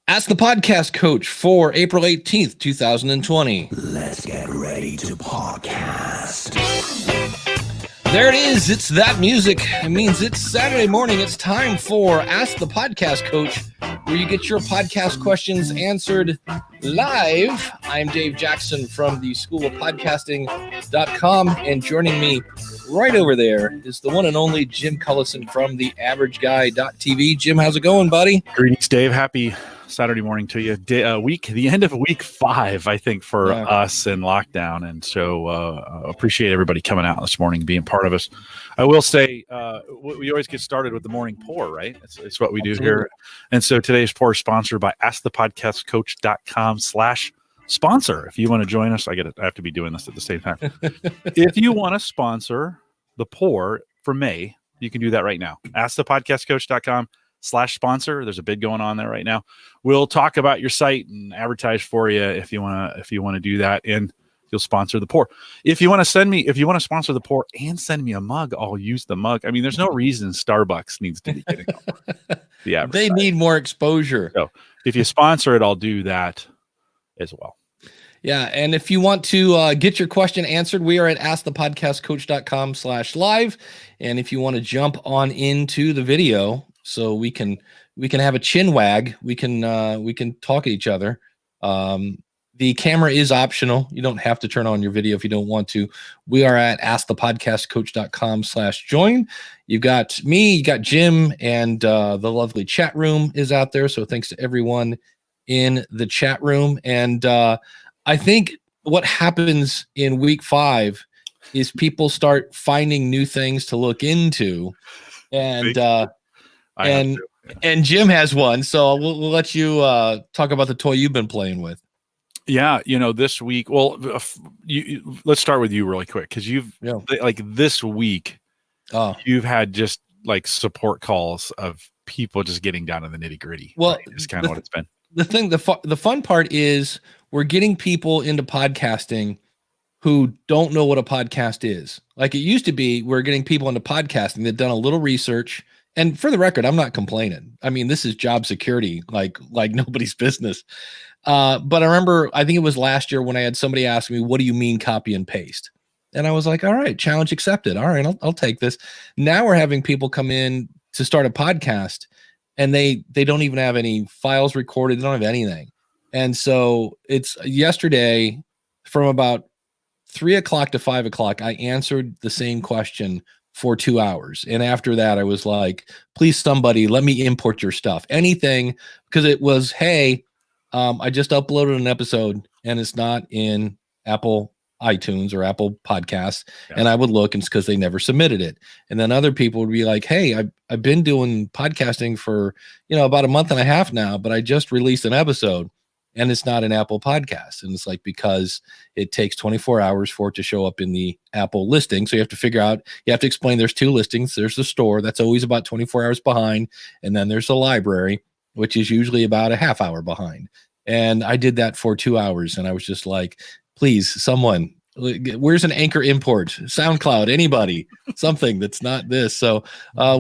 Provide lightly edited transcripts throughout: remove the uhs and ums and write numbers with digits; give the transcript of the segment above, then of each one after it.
Ask the Podcast Coach for April 18th, 2020. Let's get ready to podcast. There it is. It's that music. It means it's Saturday morning. It's time for Ask the Podcast Coach, where you get your podcast questions answered live. I'm Dave Jackson from the School of Podcasting.com, and joining me right over there is the one and only Jim Cullison from the AverageGuy.tv. Jim, how's it going, buddy? Greetings, Dave. Happy Saturday morning to you. The end of week 5, I think, for us in lockdown. And so appreciate everybody coming out this morning, being part of us. I will say we always get started with the morning pour, right? It's what we do here. And so today's pour is sponsored by askthepodcastcoach.com/sponsor. If you want to join us, I have to be doing this at the same time. If you want to sponsor the pour for May, you can do that right now. askthepodcastcoach.com/sponsor. There's a bid going on there right now. We'll talk about your site and advertise for you if you want to do that, and you'll sponsor the pour. If you want to sponsor the pour and send me a mug, I'll use the mug. I mean, there's no reason Starbucks needs to be getting the They need more exposure. So if you sponsor it, I'll do that as well. Yeah, and if you want to get your question answered, we are at askthepodcastcoach.com/live. And if you want to jump on into the video so we can have a chin wag, we can talk at each other. The camera is optional. You don't have to turn on your video if you don't want to. We are at askthepodcastcoach.com/join. You've got me, you got Jim, and the lovely chat room is out there. So thanks to everyone in the chat room. And I think what happens in week 5 is people start finding new things to look into. And Jim has one. So we'll let you talk about the toy you've been playing with. Yeah, this week. Well, let's start with you really quick, because this week, you've had just like support calls of people just getting down to the nitty gritty. Well, right? It's kind of what it's been. The fun part is we're getting people into podcasting who don't know what a podcast is. Like it used to be, we're getting people into podcasting that've done a little research. And for the record, I'm not complaining. I mean, this is job security, like nobody's business. But I remember, I think it was last year when I had somebody ask me, what do you mean copy and paste? And I was like, all right, challenge accepted. All right, I'll take this. Now we're having people come in to start a podcast and they don't even have any files recorded. They don't have anything. And so it's yesterday from about 3 o'clock to 5 o'clock, I answered the same question for 2 hours. And after that, I was like, please, somebody, let me import your stuff. Anything, because it was, hey, I just uploaded an episode and it's not in Apple iTunes or Apple Podcasts. Yeah. And I would look, and it's because they never submitted it. And then other people would be like, hey, I've been doing podcasting for, about a month and a half now, but I just released an episode and it's not an Apple Podcast. And it's like, because it takes 24 hours for it to show up in the Apple listing. So you have to figure out, you have to explain there's 2 listings. There's the store that's always about 24 hours behind. And then there's the library, which is usually about a half hour behind. And I did that for 2 hours. And I was just like, please, someone, where's an Anchor import? SoundCloud, anybody, something that's not this. So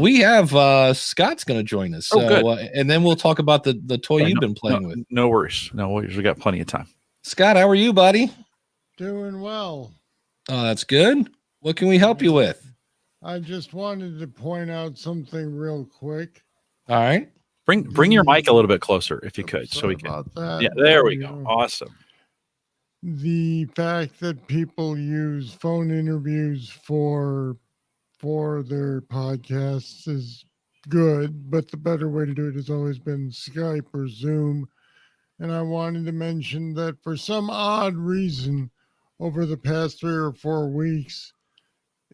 we have Scott's going to join us. And then we'll talk about the toy you've been playing with. No worries. We got plenty of time. Scott, how are you, buddy? Doing well. Oh, that's good. What can we help you with? I just wanted to point out something real quick. All right. Bring your mic a little bit closer if you could, so we can. Yeah, there we go. Awesome. The fact that people use phone interviews for their podcasts is good, but the better way to do it has always been Skype or Zoom. And I wanted to mention that for some odd reason, over the past 3 or 4 weeks,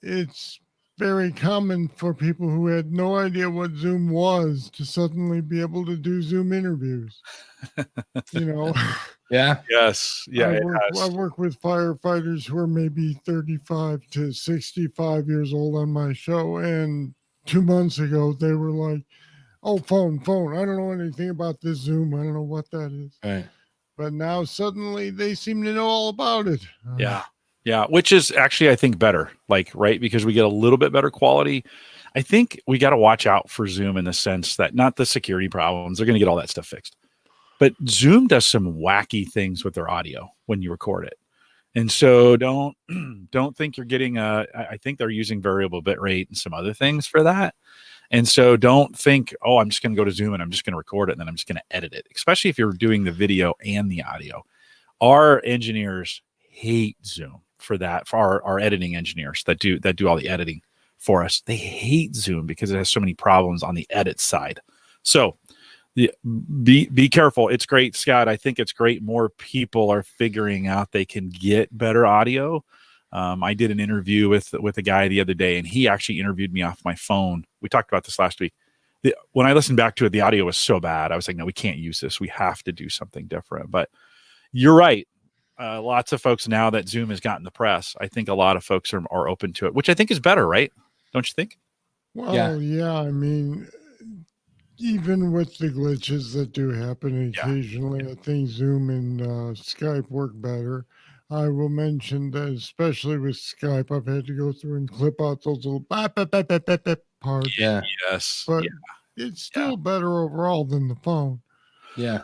it's very common for people who had no idea what Zoom was to suddenly be able to do Zoom interviews. Yeah. Yes. Yeah. I work with firefighters who are maybe 35 to 65 years old on my show. And 2 months ago, they were like, oh, phone. I don't know anything about this Zoom. I don't know what that is. Right. But now suddenly they seem to know all about it. Yeah. Yeah. Which is actually, I think, better, right? Because we get a little bit better quality. I think we got to watch out for Zoom in the sense that not the security problems. They're going to get all that stuff fixed. But Zoom does some wacky things with their audio when you record it. And so don't think you're getting I think they're using variable bit rate and some other things for that. And so don't think, oh, I'm just going to go to Zoom and I'm just going to record it and then I'm just going to edit it, especially if you're doing the video and the audio. Our engineers hate Zoom for that, for our editing engineers that do all the editing for us. They hate Zoom because it has so many problems on the edit side. So be careful. It's great, Scott. I think it's great. More people are figuring out they can get better audio. I did an interview with a guy the other day, and he actually interviewed me off my phone. We talked about this last week. When I listened back to it, the audio was so bad. I was like, no, we can't use this. We have to do something different. But you're right. Lots of folks, now that Zoom has gotten the press, I think a lot of folks are open to it, which I think is better, right? Don't you think? Well, yeah. I mean, even with the glitches that do happen occasionally, I think Zoom and Skype work better. I will mention that, especially with Skype, I've had to go through and clip out those little parts. Yeah. Yes. But it's still better overall than the phone. Yeah.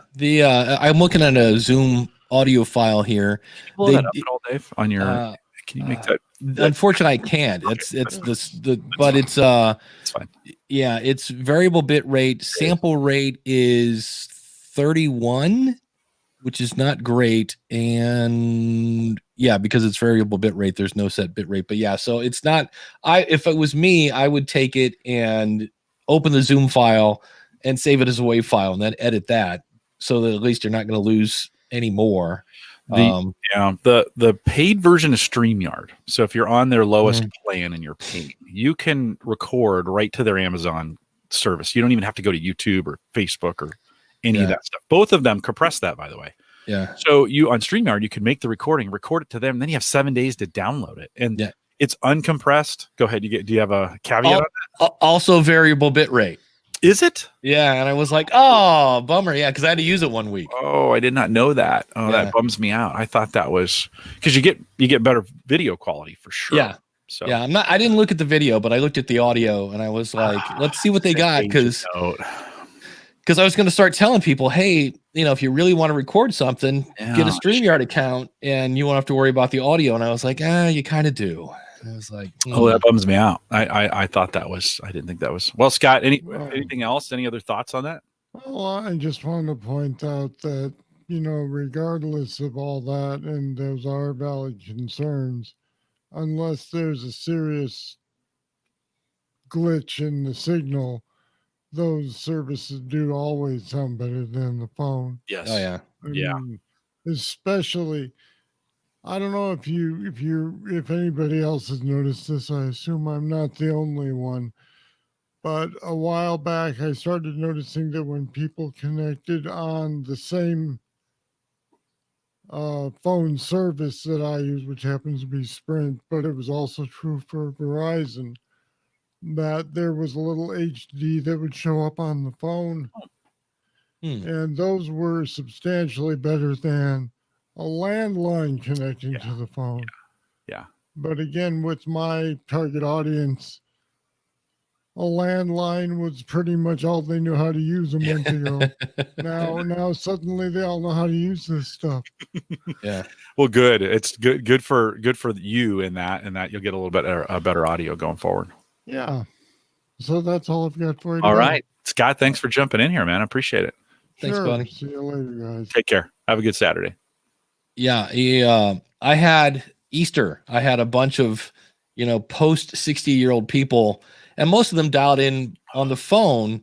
I'm looking at a Zoom audio file here. Can you pull that up at all, Dave, on your can you make that? Unfortunately, I can't. But it's fine. Yeah, it's variable bit rate. Sample rate is 31, which is not great. And yeah, because it's variable bit rate, there's no set bit rate. But yeah, so it's not. If it was me, I would take it and open the Zoom file and save it as a WAV file, and then edit that so that at least you're not going to lose any more. The paid version is StreamYard. So if you're on their lowest plan and you're paying, you can record right to their Amazon service. You don't even have to go to YouTube or Facebook or any of that stuff. Both of them compress that, by the way. Yeah. So you on StreamYard, you can make the recording, record it to them, and then you have 7 days to download it. And it's uncompressed. Go ahead. Do you have a caveat on that? Also variable bit rate. Is it? Yeah, and I was like, oh, bummer. Yeah, because I had to use it 1 week. Oh, I did not know that. Oh, that bums me out. I thought that was because you get better video quality for sure. Yeah. So yeah, I didn't look at the video, but I looked at the audio and I was like, let's see what they got, because I was going to start telling people, hey, if you really want to record something, get a StreamYard account and you won't have to worry about the audio. And I was like, you kind of do. I was like, oh, that bums me out. I thought that was, I didn't think that was. Well, Scott, anything else? Any other thoughts on that? Well, I just want to point out that, regardless of all that, and those are valid concerns, unless there's a serious glitch in the signal, those services do always sound better than the phone. Yes. Oh, yeah. I mean, especially, I don't know if anybody else has noticed this. I assume I'm not the only one. But a while back, I started noticing that when people connected on the same phone service that I use, which happens to be Sprint, but it was also true for Verizon, that there was a little HD that would show up on the phone. And those were substantially better than a landline connecting to the phone. Yeah. But again, with my target audience, a landline was pretty much all they knew how to use a month ago. Now suddenly they all know how to use this stuff. Yeah. Well, good. It's good for you in that you'll get a little bit better audio going forward. Yeah. So that's all I've got for you. All right. Scott, thanks for jumping in here, man. I appreciate it. Thanks, buddy. See you later, guys. Take care. Have a good Saturday. Yeah. I had Easter. I had a bunch of, post 60-year-old people, and most of them dialed in on the phone.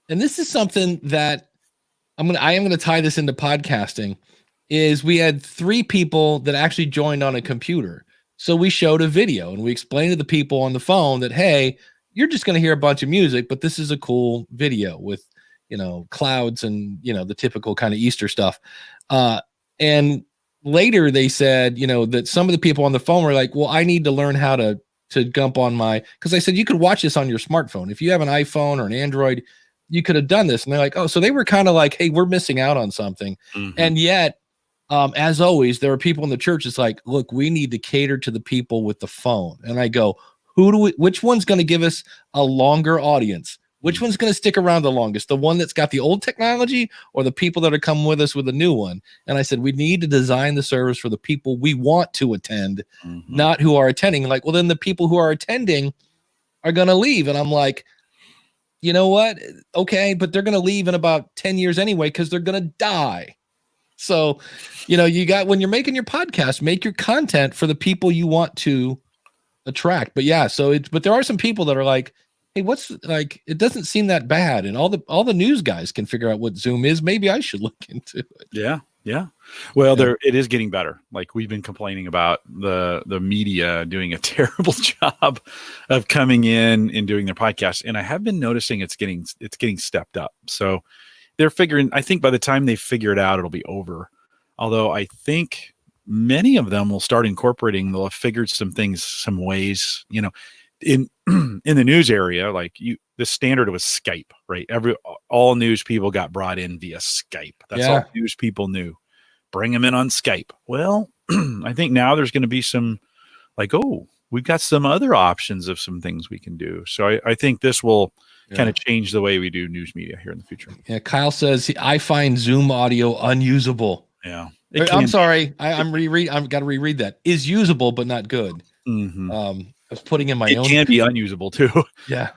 And this is something that I am going to tie this into podcasting, is we had 3 people that actually joined on a computer. So we showed a video and we explained to the people on the phone that, hey, you're just going to hear a bunch of music, but this is a cool video with, clouds and, the typical kind of Easter stuff. And later they said, that some of the people on the phone were like, well, I need to learn how to jump on because I said, you could watch this on your smartphone. If you have an iPhone or an Android, you could have done this. And they're like, oh, so they were kind of like, hey, we're missing out on something. And yet, as always, there are people in the church. It's like, look, we need to cater to the people with the phone. And I go, which one's going to give us a longer audience? Which one's going to stick around the longest? The one that's got the old technology or the people that are coming with us with a new one? And I said, we need to design the service for the people we want to attend, not who are attending. Like, well, then the people who are attending are going to leave. And I'm like, you know what? Okay, but they're going to leave in about 10 years anyway, because they're going to die. So, you got, when you're making your podcast, make your content for the people you want to attract. But yeah, but there are some people that are like, hey, it doesn't seem that bad. And all the news guys can figure out what Zoom is. Maybe I should look into it. Yeah. Yeah. Well, it is getting better. Like, we've been complaining about the media doing a terrible job of coming in and doing their podcasts. And I have been noticing it's getting stepped up. So they're figuring, I think by the time they figure it out, it'll be over. Although I think many of them will start incorporating, they'll have figured some ways, in the news area, like the standard was Skype, right? All news people got brought in via Skype. That's all news people knew. Bring them in on Skype. Well, I think now there's going to be some like, oh, we've got some other options of some things we can do. So I think this will kind of change the way we do news media here in the future. Yeah. Kyle says, I find Zoom audio unusable. Yeah. I'm sorry. I've got to reread that. Is usable, but not good. Mm-hmm. I was putting in my own. It can be unusable too. Yeah.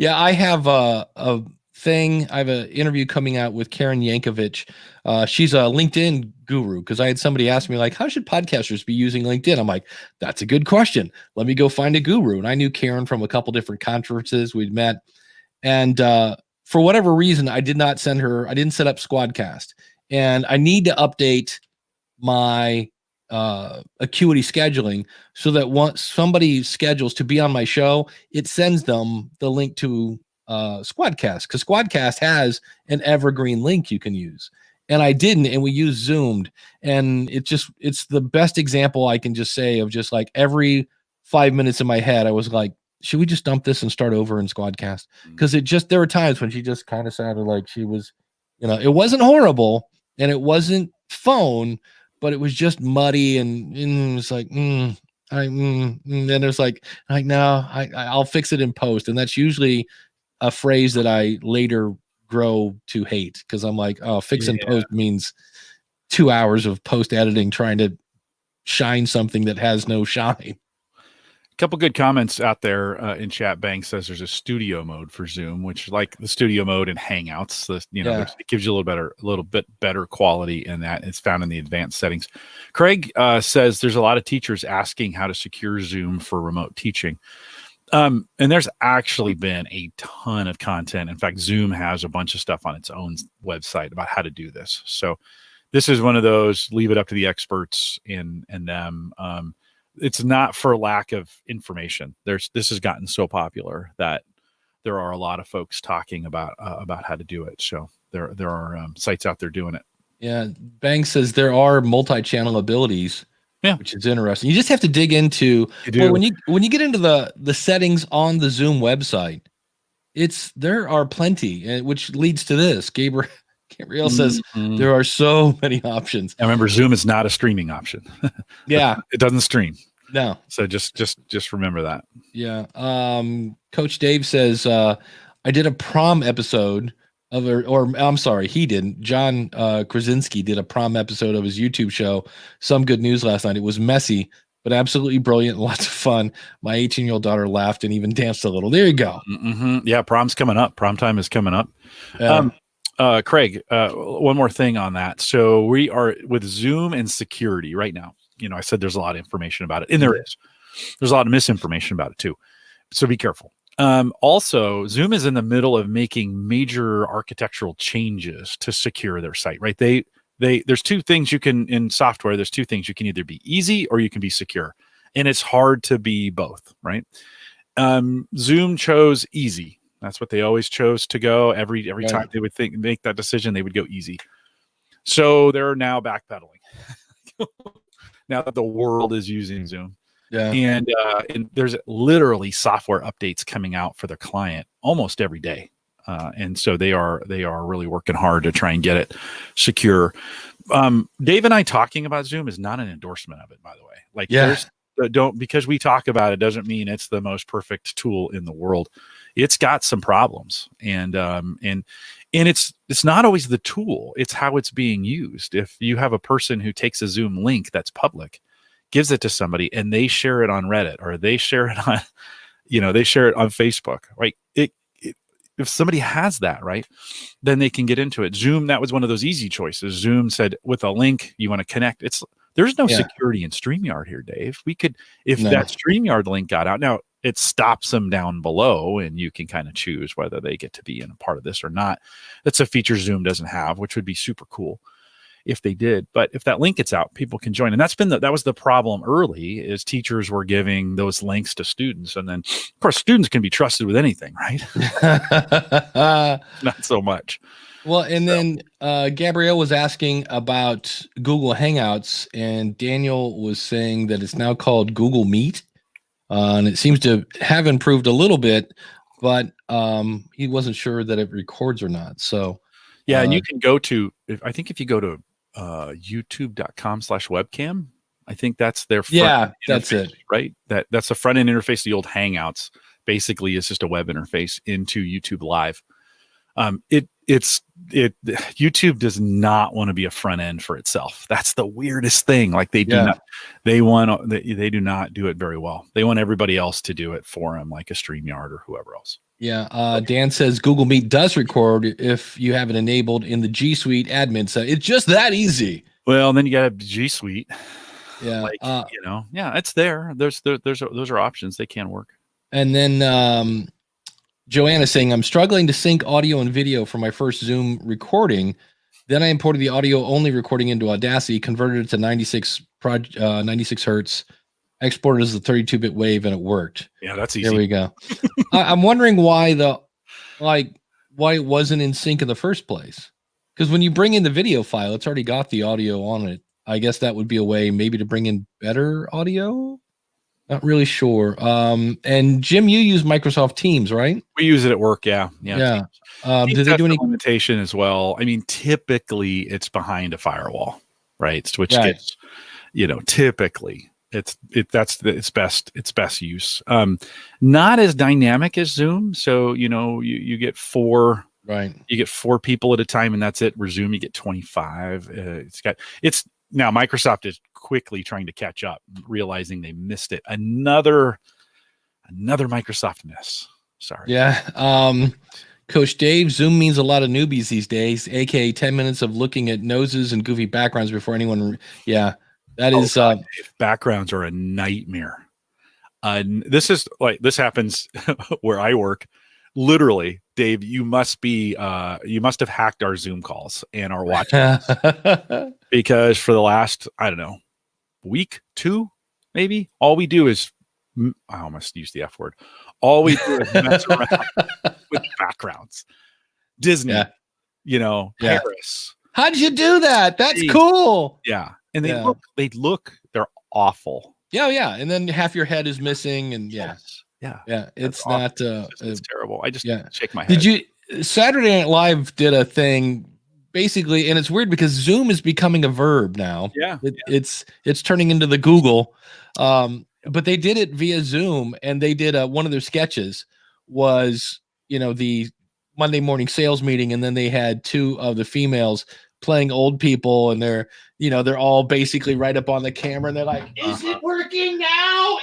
I have a thing. I have an interview coming out with Karen Yankovich. She's a LinkedIn guru, because I had somebody ask me, like, how should podcasters be using LinkedIn? I'm like, that's a good question. Let me go find a guru. And I knew Karen from a couple different conferences we'd met. And for whatever reason, I didn't set up Squadcast. And I need to update my Acuity scheduling so that once somebody schedules to be on my show, it sends them the link to Squadcast, because Squadcast has an evergreen link you can use. And I didn't, and we used Zoomed. And it's the best example I can just say of just like every 5 minutes in my head, I was like, should we just dump this and start over in Squadcast? Because there were times when she just kind of sounded like she was, it wasn't horrible and it wasn't phone, but it was just muddy and it was like, and then there's like, no, I'll fix it in post. And that's usually a phrase that I later grow to hate, because I'm like, oh, fix in post means 2 hours of post editing trying to shine something that has no shine. Couple good comments out there in chat. Bank says there's a studio mode for Zoom, which, like the studio mode in Hangouts, it gives you a little bit better quality in that. It's found in the advanced settings. Craig says there's a lot of teachers asking how to secure Zoom for remote teaching. And there's actually been a ton of content. In fact, Zoom has a bunch of stuff on its own website about how to do this. So this is one of those, leave it up to the experts and them. It's not for lack of information. This has gotten so popular that there are a lot of folks talking about how to do it. So there are sites out there doing it. Yeah, Bang says there are multi-channel abilities. Yeah, which is interesting. You just have to dig into. Well, when you get into the settings on the Zoom website, there are plenty, which leads to this. Gabriel says there are so many options. I remember Zoom is not a streaming option. Yeah, it doesn't stream. No. So just remember that. Yeah. Coach Dave says I did a prom episode or I'm sorry, he didn't. John Krasinski did a prom episode of his YouTube show, Some Good News, last night. It was messy, but absolutely brilliant and lots of fun. My 18-year-old daughter laughed and even danced a little. There you go. Mm-hmm. Yeah, prom's coming up. Prom time is coming up. Craig, one more thing on that. So we are with Zoom and security right now. I said there's a lot of information about it, and there's a lot of misinformation about it too. So be careful. Also, Zoom is in the middle of making major architectural changes to secure their site, right? There's two things you can, in software, there's two things. You can either be easy or you can be secure. And it's hard to be both, right? Zoom chose easy. That's what they always chose to go. Every time they would make that decision, they would go easy. So they're now backpedaling. Now that the world is using Zoom. Yeah. And there's literally software updates coming out for the client almost every day. And so they are really working hard to try and get it secure. Dave and I talking about Zoom is not an endorsement of it, by the way. Like, because we talk about it doesn't mean it's the most perfect tool in the world. it's got some problems, and it's not always the tool, it's how it's being used. If you have a person who takes a Zoom link that's public, gives it to somebody, and they share it on Reddit, or they share it on, they share it on Facebook, right? If somebody has that, right, then they can get into it. Zoom, that was one of those easy choices. Zoom said, with a link, you want to connect. There's no security in StreamYard here, Dave. We could, if that StreamYard link got out, now it stops them down below, and you can kind of choose whether they get to be in a part of this or not. That's a feature Zoom doesn't have, which would be super cool if they did. But if that link gets out, people can join. And that was the problem early, is teachers were giving those links to students. And then, of course, students can be trusted with anything, right? Not so much. Well, and then Gabrielle was asking about Google Hangouts, and Daniel was saying that it's now called Google Meet. And it seems to have improved a little bit, but he wasn't sure that it records or not. So, yeah, and you can go to, if you go to youtube.com/webcam, I think that's their front that's it, right? That's the front end interface. The old Hangouts basically is just a web interface into YouTube Live. YouTube does not want to be a front end for itself. That's the weirdest thing. Like they do not do it very well. They want everybody else to do it for them, like a StreamYard or whoever else. Yeah. Dan says Google Meet does record if you have it enabled in the G Suite admin. So it's just that easy. Well, then you got a G Suite. Yeah. It's there. Those are options. They can work. And then, Joanna saying, I'm struggling to sync audio and video for my first Zoom recording. Then I imported the audio only recording into Audacity, converted it to 96 hertz, exported as a 32-bit wave, and it worked. Yeah, that's easy. There we go. I'm wondering why it wasn't in sync in the first place. Because when you bring in the video file, it's already got the audio on it. I guess that would be a way maybe to bring in better audio. Not really sure. And Jim, you use Microsoft Teams, right? We use it at work. Yeah. Do they do any limitation as well? I mean, typically it's behind a firewall, right? Which gets, typically it's best use. Not as dynamic as Zoom. So, you get 4. Right. You get 4 people at a time, and that's it. Where Zoom, you get 25. Now Microsoft is quickly trying to catch up, realizing they missed it. Another Microsoft miss. Sorry. Yeah. Coach Dave, Zoom means a lot of newbies these days, aka 10 minutes of looking at noses and goofy backgrounds before anyone. Backgrounds are a nightmare. This happens where I work. Literally, Dave, you must have hacked our Zoom calls and our watch because for the last, I don't know, week, 2, maybe, all we do is, I almost used the F word. All we do is mess around with backgrounds. Disney, Paris. How'd you do that? That's cool. Yeah. And they're awful. Yeah. And then half your head is missing. And yes. Yeah. It's not, it's terrible. I just shake my head. Saturday Night Live did a thing basically, and it's weird because Zoom is becoming a verb now. It's turning into the Google. But they did it via Zoom, and they did one of their sketches was, the Monday morning sales meeting. And then they had 2 of the females playing old people, and they're all basically right up on the camera, and they're like, is it working now?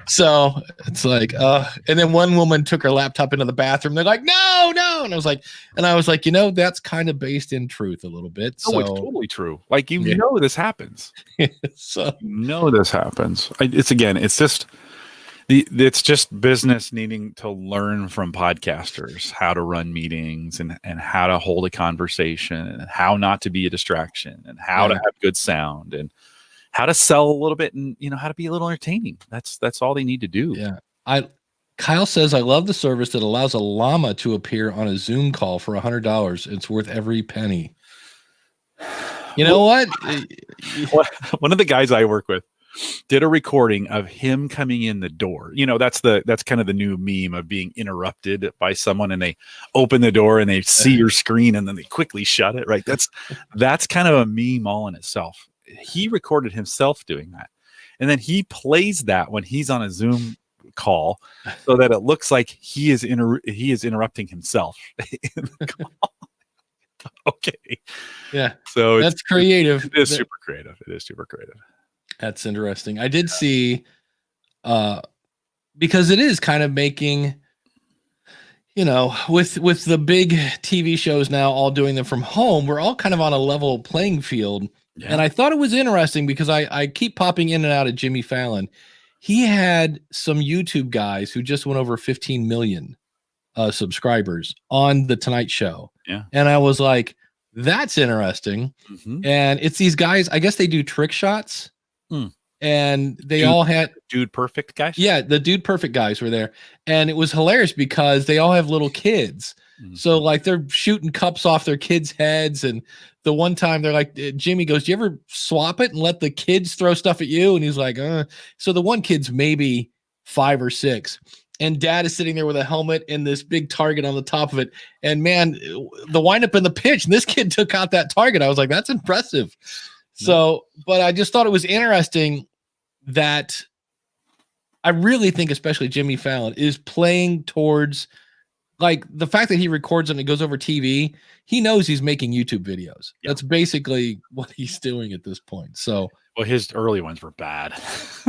So it's like, and then one woman took her laptop into the bathroom. They're like, no. And I was like, that's kind of based in truth a little bit. So it's totally true. Like, this happens. So this happens. It's just business needing to learn from podcasters how to run meetings and how to hold a conversation and how not to be a distraction and how to have good sound and how to sell a little bit and how to be a little entertaining. That's all they need to do. Yeah. Kyle says, I love the service that allows a llama to appear on a Zoom call for $100. It's worth every penny. You know what? One of the guys I work with did a recording of him coming in the door. That's kind of the new meme of being interrupted by someone, and they open the door and they see your screen and then they quickly shut it. Right. That's kind of a meme all in itself. He recorded himself doing that. And then he plays that when he's on a Zoom call so that it looks like he is interrupting himself in the call. Okay. Yeah. So that's creative. It is super creative. It is super creative. That's interesting. I did see, because it is kind of making, with the big TV shows now all doing them from home, we're all kind of on a level playing field. Yeah. And I thought it was interesting because I keep popping in and out of Jimmy Fallon. He had some YouTube guys who just went over 15 million subscribers on the Tonight Show. Yeah. And I was like, that's interesting. Mm-hmm. And it's these guys, I guess they do trick shots. And they all had Dude Perfect guys. Yeah, the Dude Perfect guys were there. And it was hilarious because they all have little kids. Mm-hmm. So like they're shooting cups off their kids' heads. And the one time they're like, Jimmy goes, do you ever swap it and let the kids throw stuff at you? And he's like, So the one kid's maybe 5 or 6. And dad is sitting there with a helmet and this big target on the top of it. And man, the windup in the pitch, and this kid took out that target. I was like, that's impressive. So, but I just thought it was interesting that I really think, especially Jimmy Fallon, is playing towards like the fact that he records and it goes over TV. He knows he's making YouTube videos. Yeah. That's basically what he's doing at this point. So, well, his early ones were bad.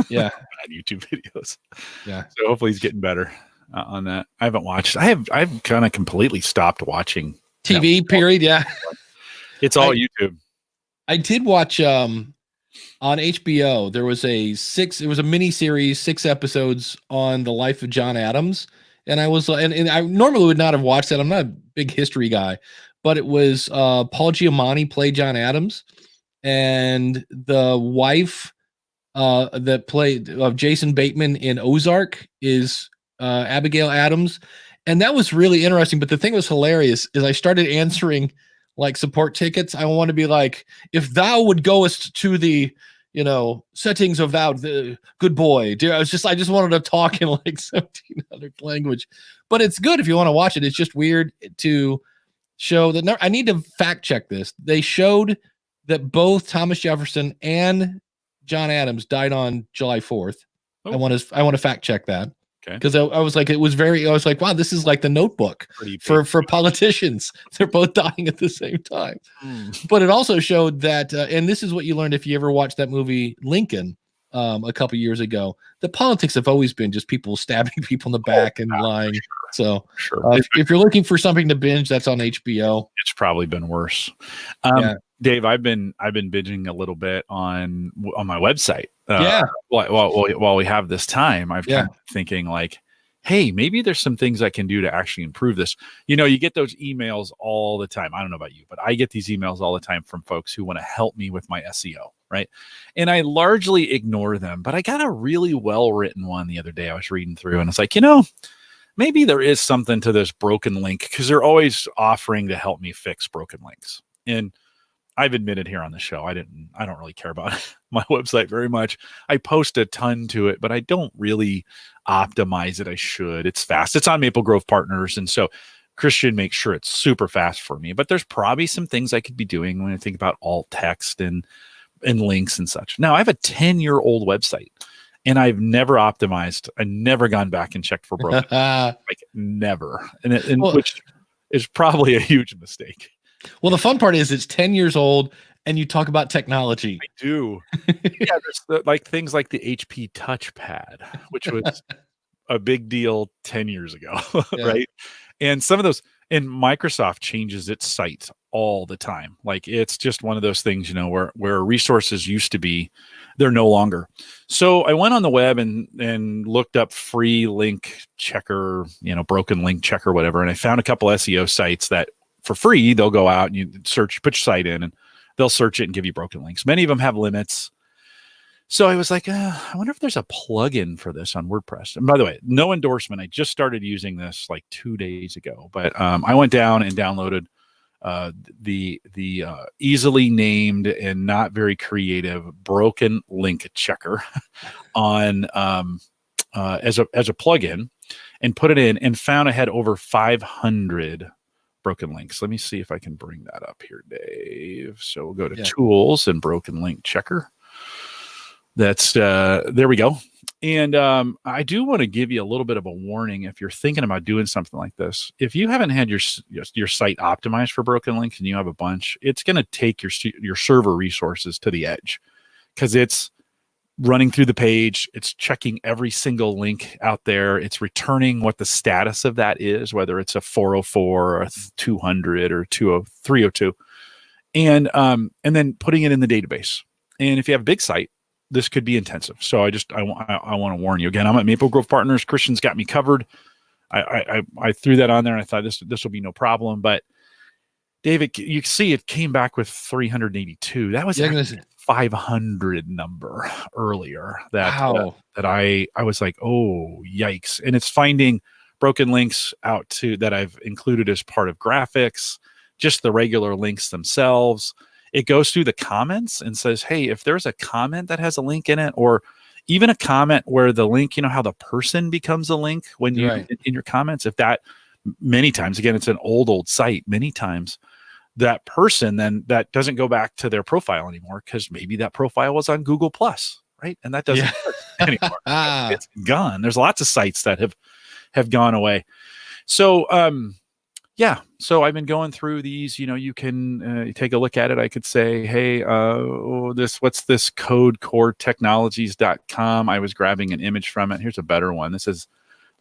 Yeah. Bad YouTube videos. Yeah. So hopefully he's getting better on that. I haven't watched. I've kind of completely stopped watching TV, period. Yeah. It's all YouTube. I did watch, on HBO, there was it was a mini series, 6 episodes on the life of John Adams. And I was, and I normally would not have watched that. I'm not a big history guy, but it was, Paul Giamatti played John Adams, and the wife, that played of Jason Bateman in Ozark is, Abigail Adams. And that was really interesting. But the thing that was hilarious is I started answering like support tickets. I want to be like, if thou would goest to the, settings of thou, the good boy, dear. I just wanted to talk in like 1700 language, but it's good if you want to watch it. It's just weird to show that. I need to fact check this. They showed that both Thomas Jefferson and John Adams died on July 4th. Oh. I want to fact check that. Okay. Because I was like, I was like, wow, this is like the Notebook for politicians. They're both dying at the same time. But it also showed that, and this is what you learned if you ever watched that movie Lincoln a couple years ago, the politics have always been just people stabbing people in the back and lying. So if you're looking for something to binge, that's on HBO. It's probably been worse. Dave, I've been binging a little bit on my website. While we have this time, I've kind of thinking like, hey, maybe there's some things I can do to actually improve this. You get those emails all the time. I don't know about you, but I get these emails all the time from folks who want to help me with my SEO, right? And I largely ignore them, but I got a really well-written one the other day I was reading through, and it's like, maybe there is something to this broken link, because they're always offering to help me fix broken links. And I've admitted here on the show, I don't really care about my website very much. I post a ton to it, but I don't really optimize it. I should. It's fast. It's on Maple Grove Partners. And so Christian makes sure it's super fast for me, but there's probably some things I could be doing when I think about alt text and links and such. Now I have a 10-year-old website and I've never optimized. I've never gone back and checked for broken, like never. Which is probably a huge mistake. Well, the fun part is it's 10 years old and you talk about technology. I do. Yeah, there's things like the HP touchpad, which was a big deal 10 years ago, right? And some of those, and Microsoft changes its site all the time. Like it's just one of those things, where resources used to be, they're no longer. So I went on the web and looked up free link checker, broken link checker, whatever. And I found a couple SEO sites that for free, they'll go out and you search, put your site in, and they'll search it and give you broken links. Many of them have limits. So I was like, I wonder if there's a plugin for this on WordPress. And by the way, no endorsement. I just started using this like 2 days ago, but I went down and downloaded the easily named and not very creative broken link checker on as a plugin, and put it in, and found I had over 500 broken links. Let me see if I can bring that up here, Dave. So we'll go to tools and broken link checker. That's there we go. And I do want to give you a little bit of a warning if you're thinking about doing something like this. If you haven't had your site optimized for broken links and you have a bunch, it's going to take your server resources to the edge, because it's running through the page. It's checking every single link out there. It's returning what the status of that is, whether it's a 404 or a 200 or 302, and then putting it in the database. And if you have a big site, this could be intensive. So I want to warn you again. I'm at Maple Grove Partners. Christian's got me covered. I threw that on there and I thought this will be no problem. But David, you see it came back with 382. That was 500 number earlier that I was like, oh, yikes. And it's finding broken links out to that I've included as part of graphics, just the regular links themselves. It goes through the comments and says, hey, if there's a comment that has a link in it, or even a comment where the link, you know how the person becomes a link when you in your comments, if that many times, again, it's an old site, many times that person then that doesn't go back to their profile anymore, because maybe that profile was on Google Plus, right? And that doesn't work anymore. It's gone. There's lots of sites that have gone away. So yeah, so I've been going through these. You know, you can take a look at it. I could say, hey, what's this code coretechnologies.com? I was grabbing an image from it. Here's a better one. This is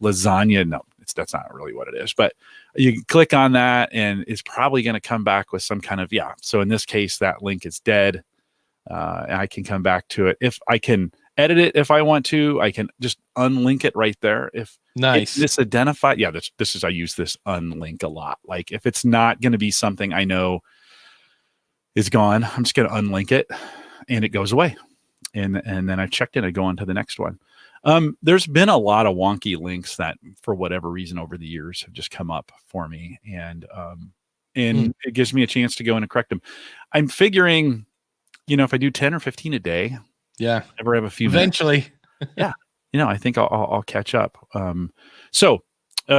lasagna. No, that's not really what it is, but you can click on that and it's probably going to come back with some kind of, so in this case, that link is dead. And I can come back to it. If I can edit it, if I want to, I can just unlink it right there. If it's misidentified, I use this unlink a lot. Like if it's not going to be something I know is gone, I'm just going to unlink it and it goes away. And then I've checked it, I go on to the next one. There's been a lot of wonky links that for whatever reason over the years have just come up for me. And it gives me a chance to go in and correct them. I'm figuring, if I do 10 or 15 a day, never have a few eventually. I think I'll catch up. So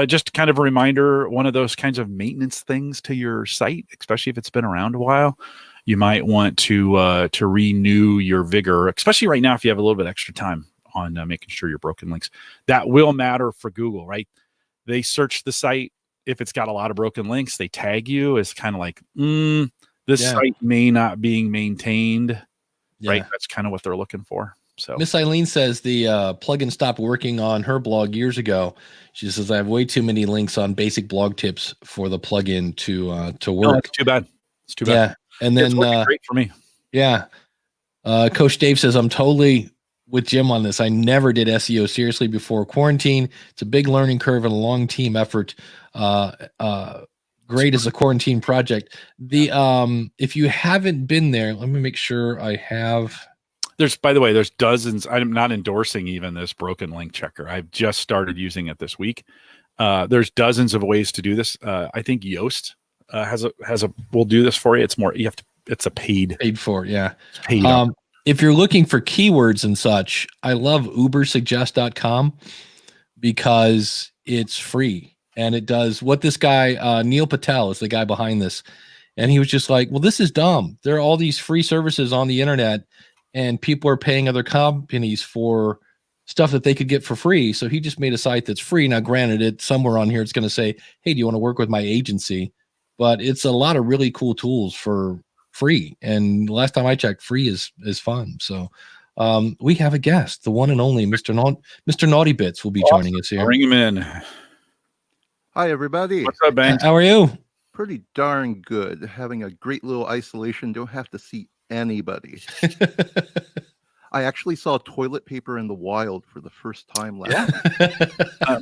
just kind of a reminder, one of those kinds of maintenance things to your site, especially if it's been around a while, you might want to renew your vigor, especially right now if you have a little bit extra time on making sure your broken links. That will matter for Google, right? They search the site. If it's got a lot of broken links, they tag you as kind of like, this site may not being maintained, right? That's kind of what they're looking for. So Miss Eileen says the plugin stopped working on her blog years ago. She says, I have way too many links on basic blog tips for the plugin to work. No, it's too bad. It's too bad. Yeah. And then it's great for me. Yeah. Coach Dave says, I'm totally with Jim on this. I never did SEO seriously before quarantine. It's a big learning curve and a long team effort. Great as a quarantine project. If you haven't been there, let me make sure I have. By the way, there's dozens. I'm not endorsing even this broken link checker. I've just started using it this week. There's dozens of ways to do this. I think Yoast will do this for you. It's more, it's a paid for. Yeah. It's paid. If you're looking for keywords and such, I love Ubersuggest.com because it's free and it does what this guy, Neil Patel is the guy behind this. And he was just like, well, this is dumb. There are all these free services on the internet and people are paying other companies for stuff that they could get for free. So he just made a site that's free. Now, granted, somewhere on here, it's going to say, hey, do you want to work with my agency? But it's a lot of really cool tools for free. And last time I checked, free is fun. So we have a guest, the one and only Mr. Naughty Bits will be joining us here. Bring him in. Hi, everybody. What's up, Banks? How are you? Pretty darn good. Having a great little isolation. Don't have to see anybody. I actually saw toilet paper in the wild for the first time last week.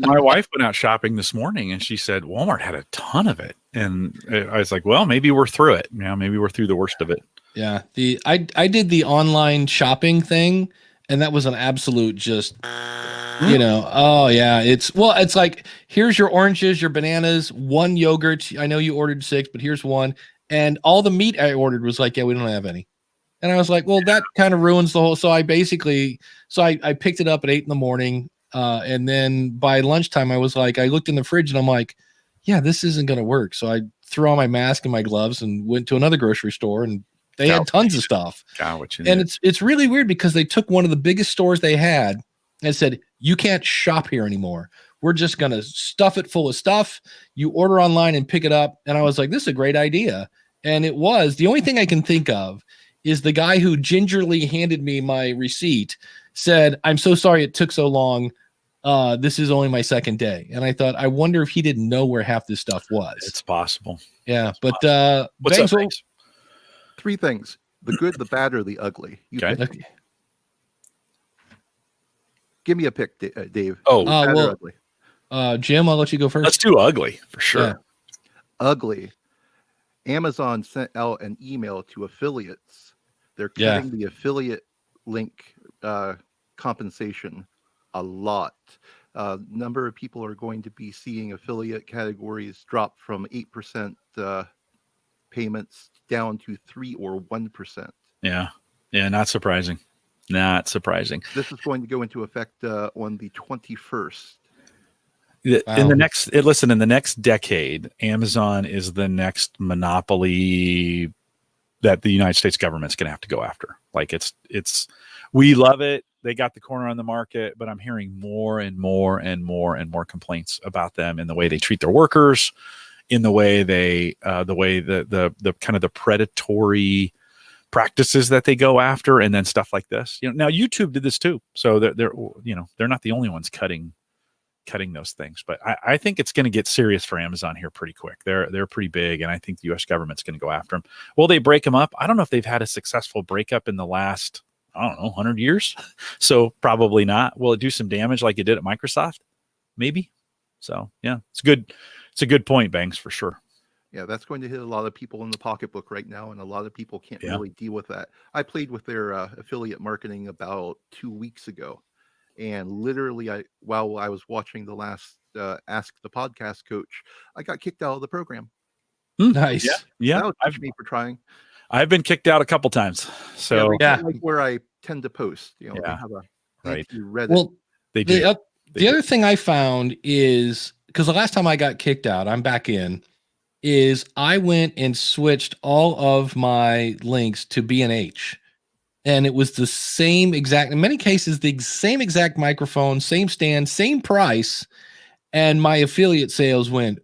My wife went out shopping this morning and she said Walmart had a ton of it. And I was like, well, maybe we're through it. Maybe we're through the worst of it. Yeah. I did the online shopping thing and that was an absolute just, oh yeah. It's like, here's your oranges, your bananas, one yogurt. I know you ordered 6, but here's one. And all the meat I ordered was like, yeah, we don't have any. And I was like, well, that kind of ruins the whole. So I picked it up at 8 a.m. And then by lunchtime, I was like, I looked in the fridge and I'm like, yeah, this isn't going to work. So I threw on my mask and my gloves and went to another grocery store and they had tons of stuff. And it's really weird because they took one of the biggest stores they had and said, you can't shop here anymore. We're just going to stuff it full of stuff. You order online and pick it up. And I was like, this is a great idea. And it was. The only thing I can think of is the guy who gingerly handed me my receipt said, I'm so sorry it took so long. This is only my second day. And I thought, I wonder if he didn't know where half this stuff was. It's possible. Yeah. It's But possible. What's up, Banks? 3 things: the good, the bad, or the ugly. You Okay. pick. Okay. Give me a pick, Dave. Oh, Bad or well, ugly? Jim, I'll let you go first. let's do ugly for sure. Yeah. Ugly. Amazon sent out an email to affiliates. They're cutting the affiliate link compensation a lot. Number of people are going to be seeing affiliate categories drop from 8% payments down to 3 or 1%. Yeah. Not surprising. Not surprising. This is going to go into effect on the 21st. In the next decade, Amazon is the next monopoly that the United States government's going to have to go after. Like we love it. They got the corner on the market, but I'm hearing more and more and more and more complaints about them in the way they treat their workers, in the way the kind of the predatory practices that they go after, and then stuff like this. Now YouTube did this too, so they're not the only ones cutting those things. But I think it's going to get serious for Amazon here pretty quick. They're pretty big, and I think the U.S. government's going to go after them. Will they break them up? I don't know if they've had a successful breakup in the last 100 years. So probably not. Will it do some damage like it did at Microsoft? Maybe. So yeah, it's a good point, Banks, for sure. Yeah, that's going to hit a lot of people in the pocketbook right now, and a lot of people can't really deal with that. I played with their affiliate marketing about 2 weeks ago, and literally, while I was watching the last Ask the Podcast Coach, I got kicked out of the program. Nice. Yeah. That me for trying. I've been kicked out a couple times. So like where I tend to post. They have a Reddit. Well, they do. The other thing I found is, because the last time I got kicked out, I'm back in, is I went and switched all of my links to B&H. And it was the same exact, in many cases, the same exact microphone, same stand, same price. And my affiliate sales went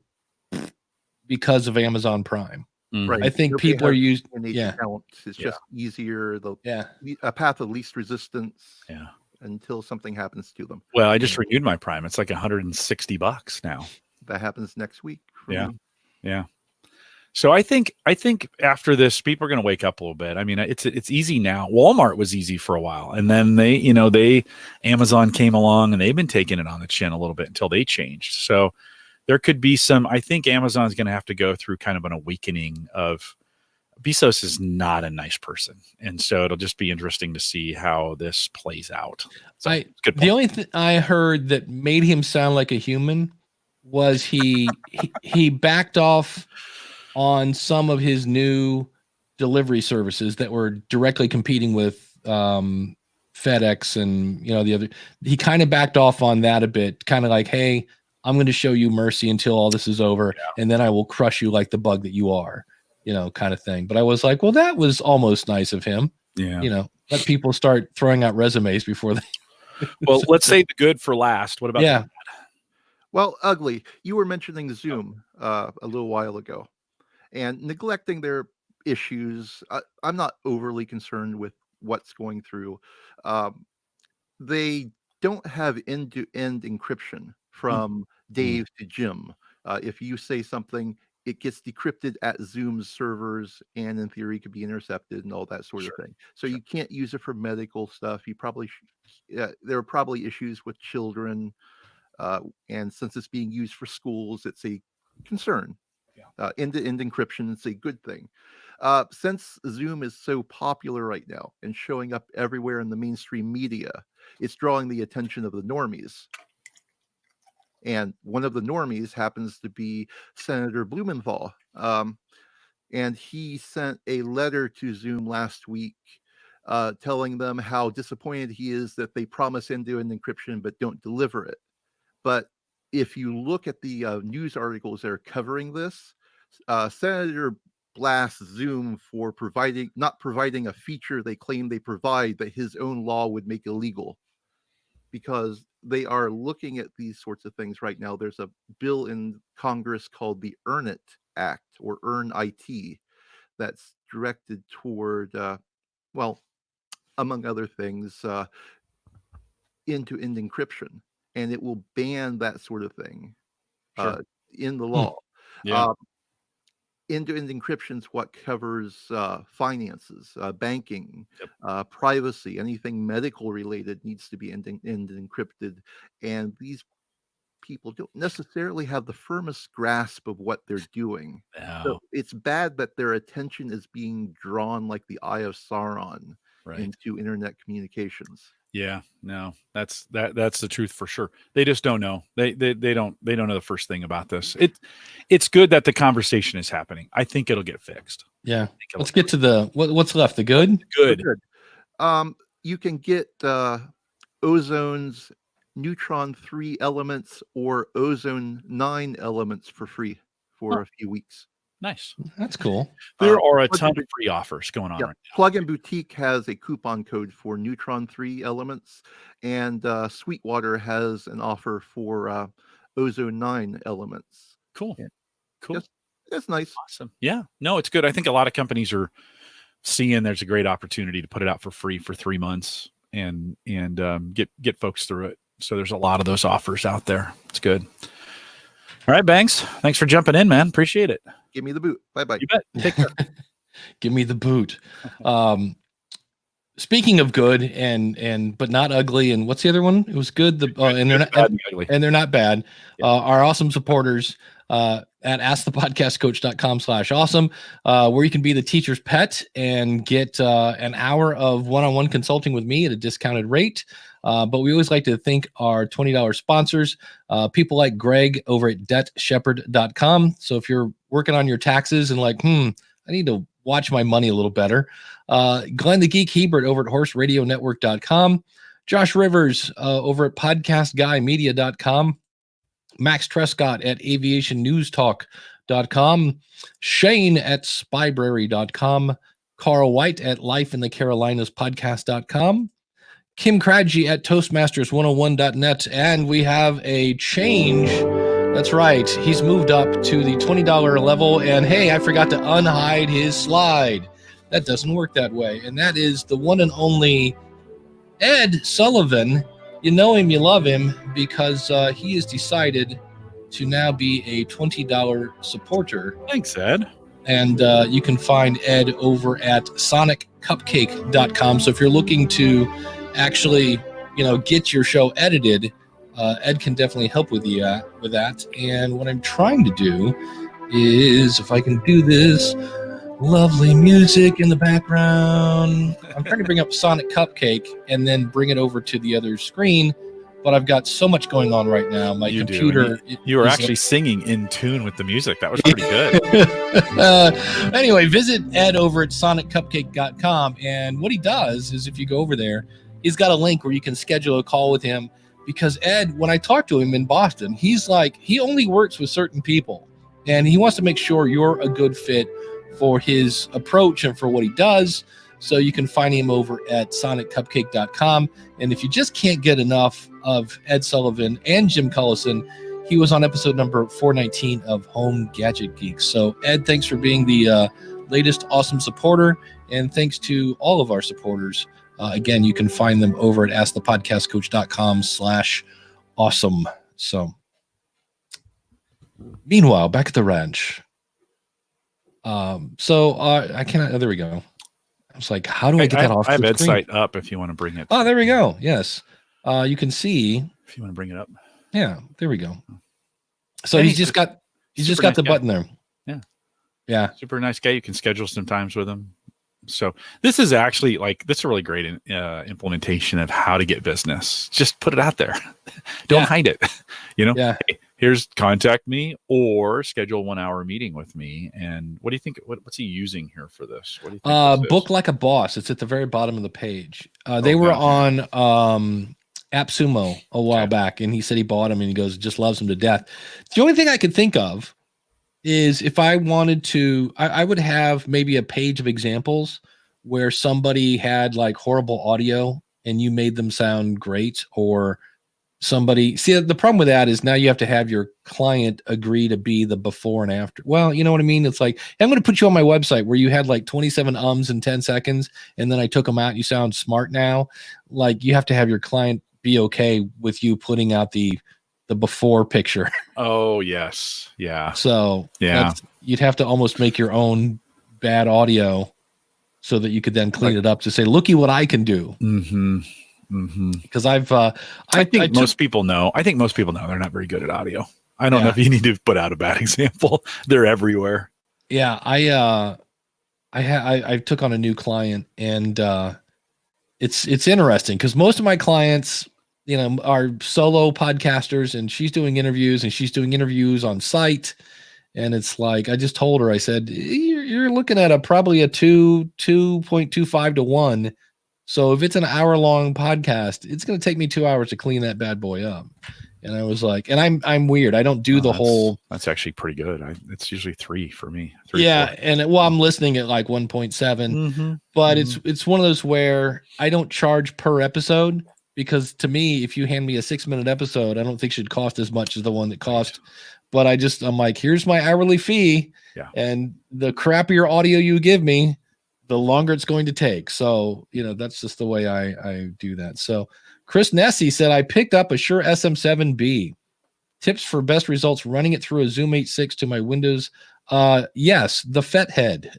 because of Amazon Prime. Right. I think people are using accounts. It's just easier. A path of least resistance. Yeah. Until something happens to them. Well, I just renewed my Prime. It's like $160 now. That happens next week. Yeah. So I think after this, people are going to wake up a little bit. I mean, it's easy now. Walmart was easy for a while, and then Amazon came along, and they've been taking it on the chin a little bit until they changed. So there could be I think Amazon's going to have to go through kind of an awakening of Bezos is not a nice person. And so it'll just be interesting to see how this plays out. So, the only thing I heard that made him sound like a human was he backed off on some of his new delivery services that were directly competing with FedEx and the other. He kind of backed off on that a bit, kind of like, hey, I'm going to show you mercy until all this is over, and then I will crush you like the bug that you are, kind of thing. But I was like, well, that was almost nice of him. Yeah. Let people start throwing out resumes before they. Well, let's save the good for last. What about the bad? Well, ugly. You were mentioning Zoom a little while ago, and neglecting their issues. I'm not overly concerned with what's going through. They don't have end-to-end encryption from Dave to Jim. If you say something, it gets decrypted at Zoom's servers, and in theory could be intercepted and all that sort of thing. So you can't use it for medical stuff. You probably there are probably issues with children, and since it's being used for schools, it's a concern. End-to-end encryption is a good thing. Since Zoom is so popular right now and showing up everywhere in the mainstream media, it's drawing the attention of the normies. And one of the normies happens to be Senator Blumenthal. And he sent a letter to Zoom last week telling them how disappointed he is that they promise end-to-end encryption but don't deliver it. But if you look at the news articles that are covering this, Senator blasts Zoom for not providing a feature they claim they provide that his own law would make illegal. because they are looking at these sorts of things right now. There's a bill in Congress called the Earn It Act, or Earn IT, that's directed toward, well, among other things, end-to-end encryption, and it will ban that sort of thing Sure. in the law. Yeah. End-to-end encryption is what covers finances, banking, Yep. privacy, anything medical related needs to be end encrypted. And these people don't necessarily have the firmest grasp of what they're doing. No. So it's bad that their attention is being drawn like the eye of Sauron Right. into internet communications. Yeah, no, that's the truth for sure. They just don't know. They don't know the first thing about this. It's good that the conversation is happening. I think it'll get fixed. Yeah. Let's get to the what's left. The good. Good. You can get Ozone's Neutron 3 elements or Ozone 9 elements for free for a few weeks. Nice. That's cool. There are a ton of free offers going on right now. Plugin Boutique has a coupon code for Neutron 3 elements, and Sweetwater has an offer for Ozone 9 elements. Cool. Yeah. Cool. That's nice. Awesome. Yeah. No, it's good. I think a lot of companies are seeing there's a great opportunity to put it out for free for 3 months and get folks through it. So there's a lot of those offers out there. It's good. All right, Banks. Thanks for jumping in, man. Appreciate it. Give me the boot. Bye-bye. You bet. Take care. Give me the boot. Speaking of good and but not ugly, and what's the other one? It was good. And they're not Bad and ugly. and they're not bad. Our awesome supporters at askthepodcastcoach.com/awesome, where you can be the teacher's pet and get an hour of one-on-one consulting with me at a discounted rate. But we always like to thank our $20 sponsors, people like Greg over at debtshepherd.com. So if you're working on your taxes and like, I need to watch my money a little better, Glenn the Geek Hebert over at horseradionetwork.com, Josh Rivers over at podcastguymedia.com, Max Trescott at aviationnewstalk.com, Shane at spybrary.com, Carl White at lifeinthecarolinaspodcast.com, Kim Cradgy at toastmasters101.net, and we have a change. That's right. He's moved up to the $20 level, and hey, I forgot to unhide his slide. That doesn't work that way, and that is the one and only Ed Sullivan. You know him, you love him, because he has decided to now be a $20 supporter. Thanks, Ed. And you can find Ed over at soniccupcake.com. So if you're looking to actually, get your show edited, Ed can definitely help with you with that. And what I'm trying to do is, if I can do this, lovely music in the background. I'm trying to bring up Sonic Cupcake and then bring it over to the other screen, but I've got so much going on right now. My computer. You were actually singing in tune with the music. That was pretty good. Anyway, visit Ed over at soniccupcake.com. And what he does is, if you go over there, he's got a link where you can schedule a call with him, because Ed, when I talked to him in Boston, he's like, he only works with certain people and he wants to make sure you're a good fit for his approach and for what he does. So you can find him over at soniccupcake.com. And if you just can't get enough of Ed Sullivan and Jim Cullison, he was on episode number 419 of Home Gadget Geeks. So Ed, thanks for being the latest awesome supporter. And thanks to all of our supporters. Again, you can find them over at askthepodcastcoach.com/awesome. So meanwhile, back at the ranch. I cannot. There we go. I was like, how do I get that off? I have the Ed's screen? site up if you want to bring it. Oh, there we go. Yes. You can see. If you want to bring it up. Yeah, there we go. So he's just got the button there. Yeah. Yeah. Super nice guy. You can schedule some times with him. So this is actually this is a really great implementation of how to get business. Just put it out there. Don't hide it. Yeah. Hey, here's contact me or schedule a 1 hour meeting with me. And what do you think? What's he using here for this? What do you think? Book Like a Boss. It's at the very bottom of the page. They were on AppSumo a while back, and he said he bought them, and he goes, just loves them to death. The only thing I could think of is, if I wanted to, I would have maybe a page of examples where somebody had like horrible audio and you made them sound great, or somebody, see, the problem with that is now you have to have your client agree to be the before and after. Well, you know what I mean? It's like, hey, I'm going to put you on my website where you had like 27 ums in 10 seconds, and then I took them out. You sound smart now. Like, you have to have your client be okay with you putting out the before picture. Oh, yes. Yeah. So yeah, you'd have to almost make your own bad audio so that you could then clean it up to say, looky what I can do. Mm-hmm. Mm-hmm. Because I think most people know. I think most people know they're not very good at audio. I don't know if you need to put out a bad example. They're everywhere. Yeah, I took on a new client, and it's interesting because most of my clients, you know, are solo podcasters, and she's doing interviews on site. And it's like, I just told her, I said, you're looking at probably a 2.25 to 1. So if it's an hour-long podcast, it's going to take me 2 hours to clean that bad boy up. And I was like, and I'm weird. I don't do the whole. That's actually pretty good. It's usually 3 for me. 4. And I'm listening at like 1.7, but it's one of those where I don't charge per episode, because to me, if you hand me a 6-minute episode, I don't think should cost as much as the one that cost. But I'm like, here's my hourly fee, and the crappier audio you give me, the longer it's going to take. So, you know, that's just the way I do that. So Chris Nessie said, I picked up a Shure SM7B. Tips for best results running it through a Zoom H6 to my Windows. Yes, the FET head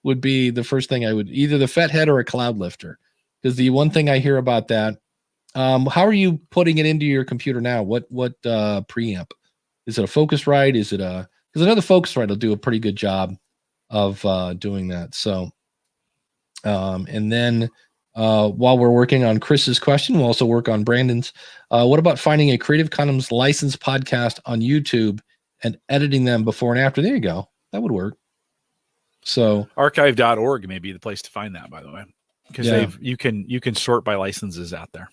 would be the first thing I would, either the FET head or a cloud lifter. Because the one thing I hear about that, how are you putting it into your computer now? What preamp? Is it a Focusrite? Is it because I know the Focusrite will do a pretty good job of doing that. So, and then while we're working on Chris's question, we'll also work on Brandon's. What about finding a Creative Commons licensed podcast on YouTube and editing them before and after? There you go. That would work. So archive.org may be the place to find that, by the way, because you can sort by licenses out there.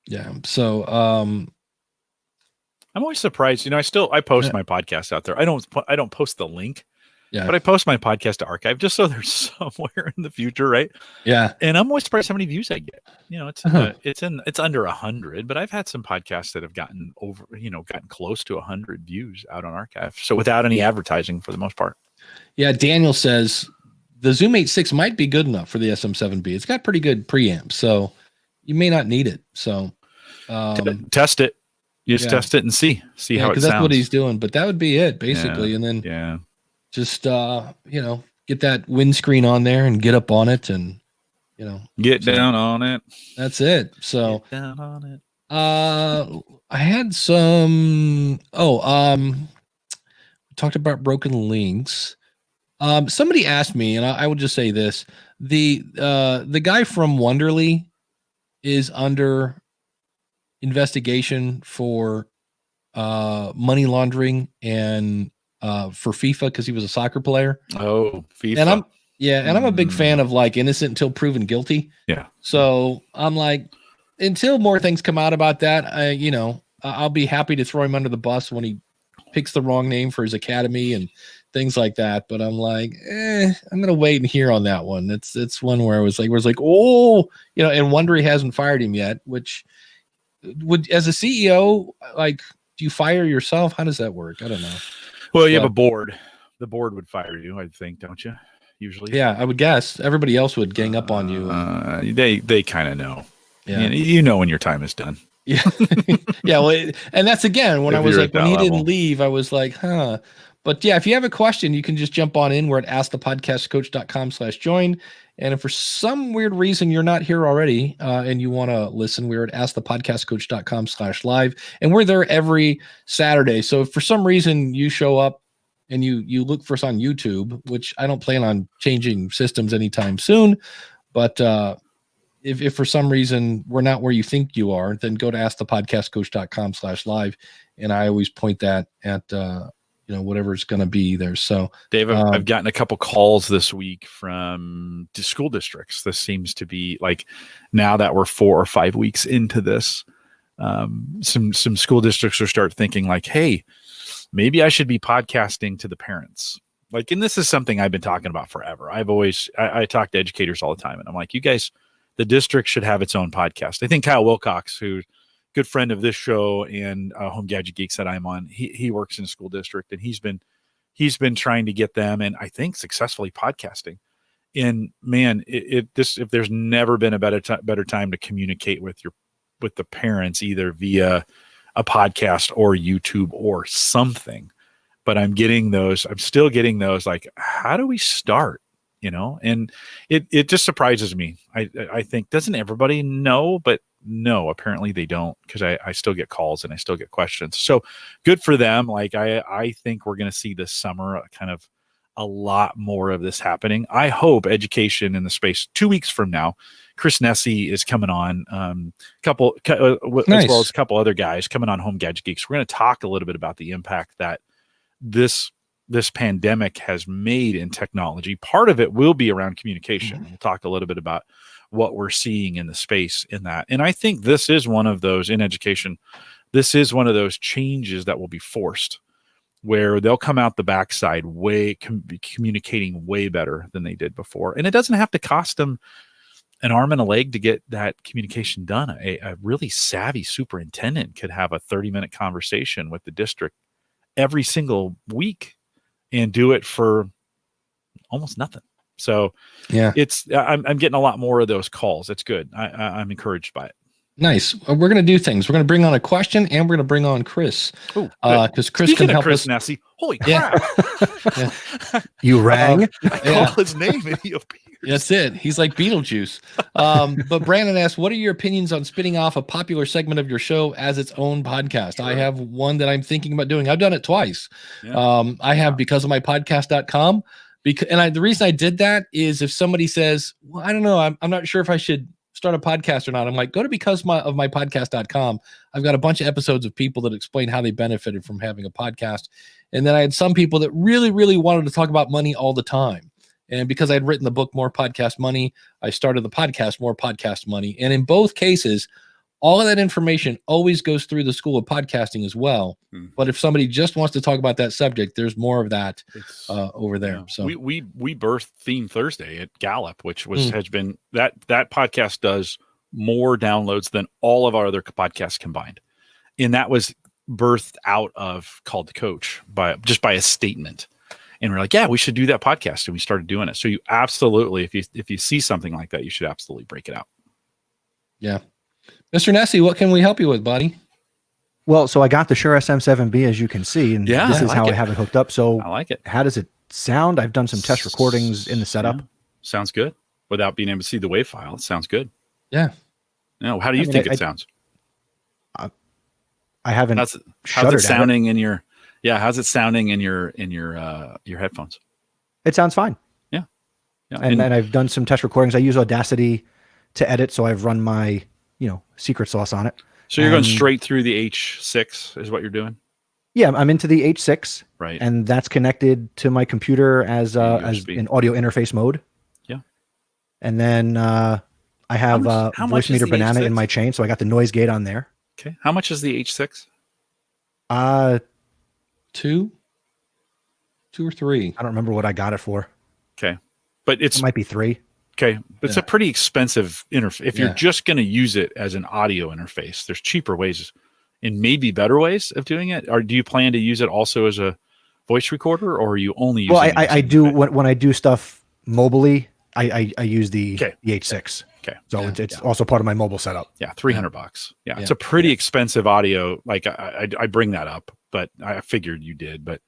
Yeah. So I'm always surprised. You know, I post my podcast out there. I don't post the link. Yeah. But I post my podcast to archive just so there's somewhere in the future, right? Yeah. And I'm always surprised how many views I get. You know, it's under 100, but I've had some podcasts that have gotten close to 100 views out on archive. So without any advertising for the most part. Yeah. Daniel says the Zoom H6 might be good enough for the SM7B. It's got pretty good preamp, so you may not need it. So test it. You just test it and see how it sounds. That's what he's doing. But that would be it basically. And then just get that windscreen on there and get up on it, and get down on it. That's it. So get down on it. I had some we talked about broken links. Somebody asked me, and I would just say this: the guy from Wonderly is under investigation for money laundering and for FIFA, because he was a soccer player. Oh, FIFA. And I'm a big fan of like innocent until proven guilty. Yeah. So I'm like, until more things come out about that, I'll be happy to throw him under the bus when he picks the wrong name for his academy and things like that. But I'm like, I'm gonna wait and hear on that one. It's one where I was like, oh, and Wondery hasn't fired him yet, which would, as a CEO, like, do you fire yourself? How does that work? I don't know. Well, you have a board. The board would fire you, I think, don't you? Usually. Yeah, I would guess. Everybody else would gang up on you. They kind of know. Yeah. You know when your time is done. Yeah. Yeah. Well, and that's again, when I was like, when he didn't leave, I was like, huh. But yeah, if you have a question, you can just jump on in. We're at askthepodcastcoach.com/join. And if for some weird reason you're not here already and you want to listen, we're at askthepodcastcoach.com/live. And we're there every Saturday. So if for some reason you show up and you look for us on YouTube, which I don't plan on changing systems anytime soon, but if for some reason we're not where you think you are, then go to askthepodcastcoach.com/live. And I always point that at whatever's going to be there. So Dave, I've gotten a couple calls this week from school districts. This seems to be like, now that we're 4 or 5 weeks into this, some school districts are start thinking like, hey, maybe I should be podcasting to the parents. Like, and this is something I've been talking about forever. I talk to educators all the time, and I'm like, you guys the district should have its own podcast. I think Kyle Wilcox, who's a good friend of this show and Home Gadget Geeks that I'm on, he works in a school district, and he's been trying to get them, and I think successfully, podcasting. And man, if there's never been a better time to communicate with the parents, either via a podcast or YouTube or something. But I'm still getting those, like, how do we start? And it just surprises me. I think, doesn't everybody know? But no, apparently they don't, because I still get calls and I still get questions. So good for them. Like, I think we're going to see this summer kind of a lot more of this happening. I hope education in the space 2 weeks from now, Chris Nessie is coming on, nice. As well as a couple other guys coming on Home Gadget Geeks. We're going to talk a little bit about the impact that this pandemic has made in technology. Part of it will be around communication. We'll talk a little bit about what we're seeing in the space in that. And I think this is one of those in education. This is one of those changes that will be forced, where they'll come out the backside communicating way better than they did before. And it doesn't have to cost them an arm and a leg to get that communication done. A really savvy superintendent could have a 30-minute conversation with the district every single week and do it for almost nothing. So yeah, I'm getting a lot more of those calls. It's good. I'm encouraged by it. Nice. We're going to do things. We're going to bring on a question, and we're going to bring on Chris. Because Chris can help Chris us. Nessie. Holy crap. Yeah. You rang? I called his name and he appeared. That's it. He's like Beetlejuice. But Brandon asked, what are your opinions on spinning off a popular segment of your show as its own podcast? Sure. I have one that I'm thinking about doing. I've done it twice. Yeah. I have because of my podcast.com. The reason I did that is if somebody says, well, I don't know, I'm not sure if I should start a podcast or not. I'm like, go to because of my podcast.com. I've got a bunch of episodes of people that explain how they benefited from having a podcast. And then I had some people that really, really wanted to talk about money all the time. And because I'd written the book, More Podcast Money, I started the podcast, More Podcast Money. And in both cases, all of that information always goes through the School of Podcasting as well. But if somebody just wants to talk about that subject, there's more of that over there. Yeah. So we birthed Theme Thursday at Gallup, which has been that podcast does more downloads than all of our other podcasts combined. And that was birthed out of Called to Coach by a statement. And we're like, yeah, we should do that podcast. And we started doing it. So you absolutely, if you see something like that, you should absolutely break it out. Yeah. Mr. Nessie, what can we help you with, buddy? Well, so I got the Shure SM7B, as you can see, and this is how I have it hooked up. So I like it. How does it sound? I've done some test recordings in the setup. Yeah. Sounds good. Without being able to see the WAV file, it sounds good. Yeah. No, how do you think it sounds? I haven't. How's it sounding in your? Yeah, how's it sounding in your headphones? It sounds fine. Yeah. And I've done some test recordings. I use Audacity to edit, so I've run my secret sauce on it. So you're going straight through the H6 is what you're doing? Yeah, I'm into the H6. Right. And that's connected to my computer as in audio interface mode. Yeah. And then I have Voice Meter Banana in my chain, so I got the noise gate on there. Okay. How much is the H6? Two or three. I don't remember what I got it for. Okay. But it might be 3. Okay. But it's a pretty expensive interface. If you're just going to use it as an audio interface, there's cheaper ways and maybe better ways of doing it. Or do you plan to use it also as a voice recorder, or are you only using it? Well, I do when I do stuff mobilely, I use the H6. Okay. So it's also part of my mobile setup. Yeah. $300. Yeah. It's a pretty expensive audio. Like I bring that up, but I figured you did, but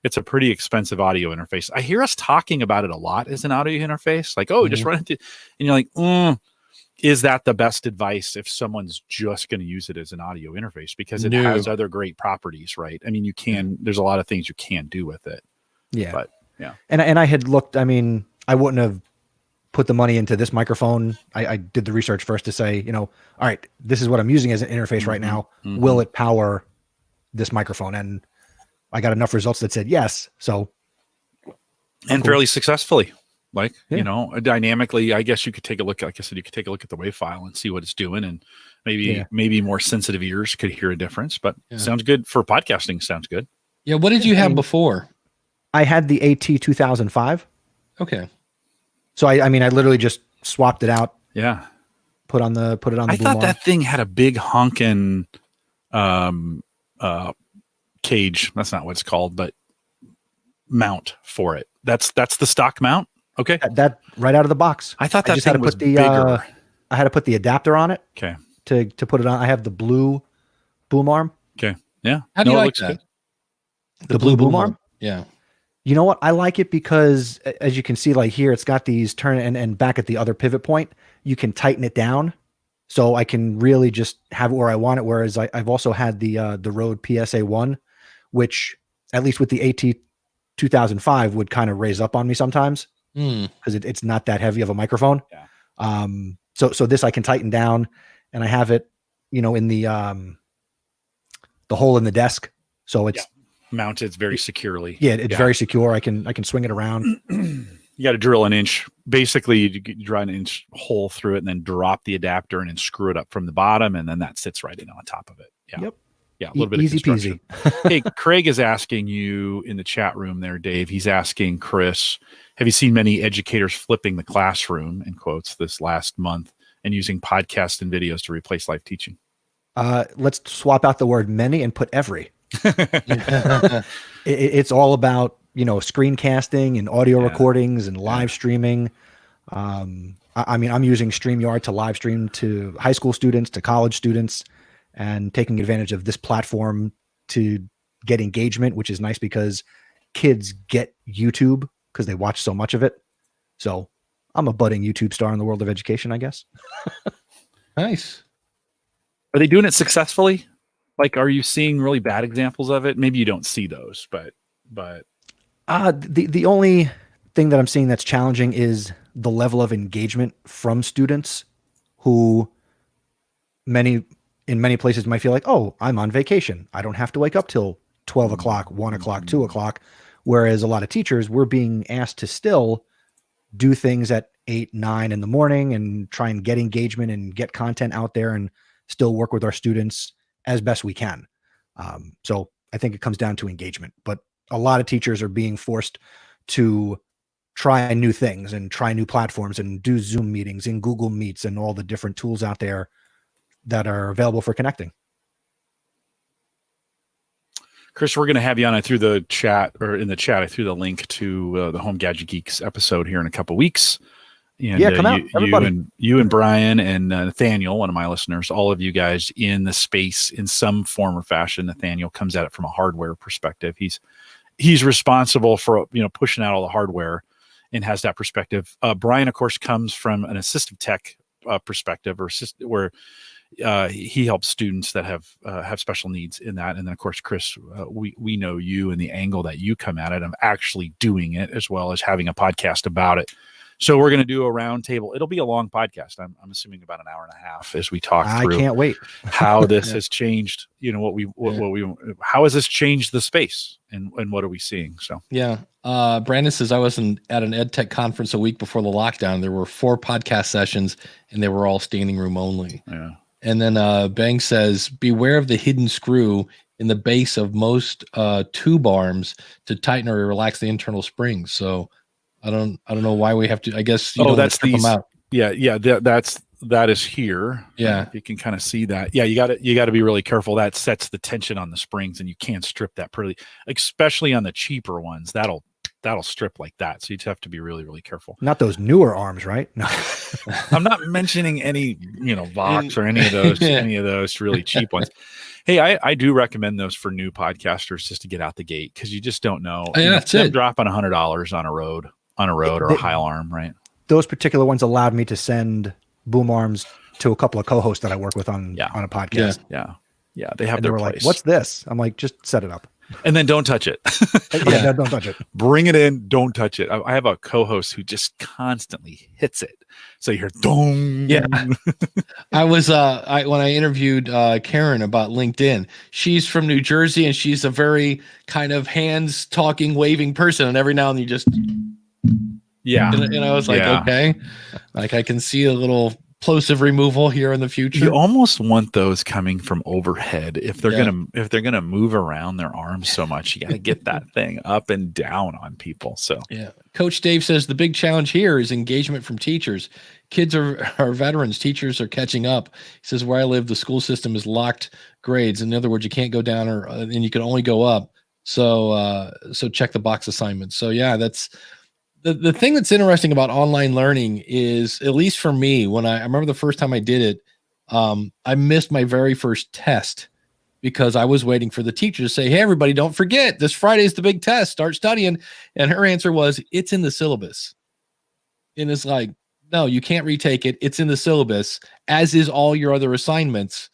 it's a pretty expensive audio interface. I hear us talking about it a lot as an audio interface. Like, just run it. And you're like, is that the best advice if someone's just going to use it as an audio interface? Because it has other great properties, right? I mean, there's a lot of things you can do with it. Yeah. But yeah. And I had looked, I mean, I wouldn't have put the money into this microphone. I did the research first to say, all right, this is what I'm using as an interface right now. Will it power this microphone? And I got enough results that said yes. So, and fairly successfully, like, dynamically, I guess you could take a look. Like I said, you could take a look at the WAV file and see what it's doing. And maybe more sensitive ears could hear a difference, but sounds good for podcasting. Sounds good. Yeah. What did you have before? I had the AT 2005. Okay. So I mean, I literally just swapped it out. Yeah. put on the boom I thought arm. that thing had a big honkin' cage. That's not what it's called, but mount for it. That's the stock mount. Okay. That right out of the box. I thought that just had thing to was put the bigger. I had to put the adapter on it. Okay. To put it on. I have the blue boom arm. Okay. Yeah. How do you it like looks that? good. The blue boom arm? Yeah. You know what? I like it because as you can see, like here, it's got these turn and back at the other pivot point, you can tighten it down. So I can really just have it where I want it. Whereas I've also had the Rode PSA 1, which at least with the AT 2005 would kind of raise up on me sometimes because it's not that heavy of a microphone. Yeah. So this I can tighten down, and I have it, in the hole in the desk. So it's mounted very securely. Yeah, it's very secure. I can swing it around. You got to drill an inch. Basically, you draw an inch hole through it and then drop the adapter and then screw it up from the bottom, and then that sits right in on top of it. Yeah. Yep. Yeah, a little bit easy of construction. peasy. Hey, Craig is asking you in the chat room there, Dave. He's asking Chris, have you seen many educators flipping the classroom, in quotes, this last month and using podcasts and videos to replace live teaching? Let's swap out the word many and put every. It's all about, screencasting and audio recordings and live streaming. I mean, I'm using StreamYard to live stream to high school students, to college students, and taking advantage of this platform to get engagement, which is nice because kids get YouTube because they watch so much of it. So I'm a budding YouTube star in the world of education, I guess. Nice. Are they doing it successfully? Like, are you seeing really bad examples of it? Maybe you don't see those, but the only thing that I'm seeing that's challenging is the level of engagement from students who in many places might feel like, oh, I'm on vacation. I don't have to wake up till 12 o'clock, 1 o'clock, 2 o'clock. Whereas a lot of teachers, we're being asked to still do things at 8, 9 in the morning and try and get engagement and get content out there and still work with our students as best we can. So I think it comes down to engagement, but a lot of teachers are being forced to try new things and try new platforms and do Zoom meetings and Google Meets and all the different tools out there that are available for connecting. Chris, we're going to have you on. I threw the chat, or in the chat, I threw the link to the Home Gadget Geeks episode here in a couple weeks. And, yeah, come out, everybody. You and Brian and Nathaniel, one of my listeners, all of you guys in the space in some form or fashion. Nathaniel comes at it from a hardware perspective. He's responsible for pushing out all the hardware and has that perspective. Brian, of course, comes from an assistive tech perspective, where he helps students that have special needs in that. And then, of course, Chris, we know you and the angle that you come at it of actually doing it, as well as having a podcast about it. So we're going to do a round table. It'll be a long podcast. I'm assuming about an hour and a half as we talk through. I can't wait. How this has changed, how has this changed the space and what are we seeing? So, yeah. Brandon says, I was at an ed tech conference a week before the lockdown. There were 4 podcast sessions and they were all standing room only. Yeah. And then Bang says, beware of the hidden screw in the base of most tube arms to tighten or relax the internal springs. So I don't know why we have to, I guess, that's them out. Yeah. That is here. Yeah. You can kind of see that. Yeah. You got to be really careful. That sets the tension on the springs and you can't strip that pretty, especially on the cheaper ones. That'll strip like that. So you have to be really, really careful. Not those newer arms, right? No. I'm not mentioning any, Vox or any of those really cheap ones. Hey, I do recommend those for new podcasters just to get out the gate, because you just don't know. Yeah, that's it. Dropping $100 on a road or a high alarm, right? Those particular ones allowed me to send boom arms to a couple of co-hosts that I work with on a podcast. Yeah. They have and their they were place. like, "What's this?" I'm like, "Just set it up." And then don't touch it. Yeah, don't touch it. Bring it in. Don't touch it. I have a co-host who just constantly hits it. So you hear dong. Yeah. I was when I interviewed Karen about LinkedIn, she's from New Jersey and she's a very kind of hands talking, waving person. And every now and then you just, yeah. And I was like, okay, like I can see a little plosive removal here in the future. You almost want those coming from overhead. If they're gonna move around their arms so much, you got to get that thing up and down on people. So yeah, Coach Dave says the big challenge here is engagement from teachers. Kids are veterans. Teachers are catching up. He says where I live, the school system is locked grades. In other words, you can't go down and you can only go up. So check the box assignments. So yeah, that's the thing that's interesting about online learning is, at least for me, when I remember the first time I did it, I missed my very first test because I was waiting for the teacher to say, hey, everybody, don't forget, this Friday is the big test. Start studying. And her answer was, it's in the syllabus. And it's like, no, you can't retake it. It's in the syllabus, as is all your other assignments.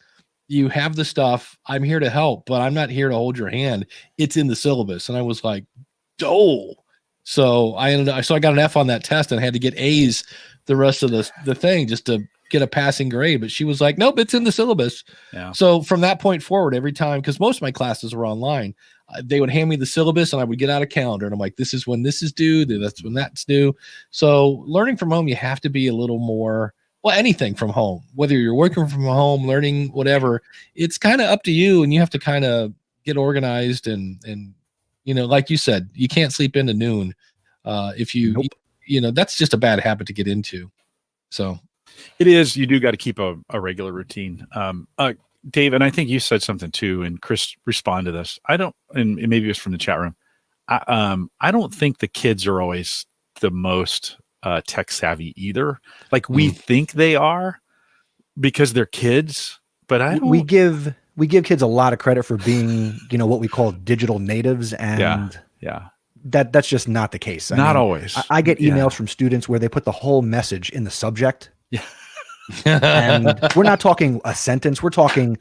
You have the stuff. I'm here to help, but I'm not here to hold your hand. It's in the syllabus. And I was like, oh. So I got an F on that test and had to get A's the rest of the thing just to get a passing grade. But she was like, nope, it's in the syllabus. Yeah. So from that point forward, every time, because most of my classes were online, they would hand me the syllabus and I would get out a calendar and I'm like, this is when this is due. That's when that's due. So learning from home, you have to be a little more, well, anything from home, whether you're working from home, learning, whatever, it's kind of up to you. And you have to kind of get organized and like you said, you can't sleep into noon. If you, nope. That's just a bad habit to get into. So it is, you do got to keep a regular routine. Dave, and I think you said something too, and Chris responded to this. And maybe it was from the chat room. I don't think the kids are always the most tech savvy either. Like we think they are because they're kids, but I don't. We give kids a lot of credit for being, what we call digital natives, and that's just not the case. Not always. I get emails from students where they put the whole message in the subject. Yeah. And we're not talking a sentence. We're talking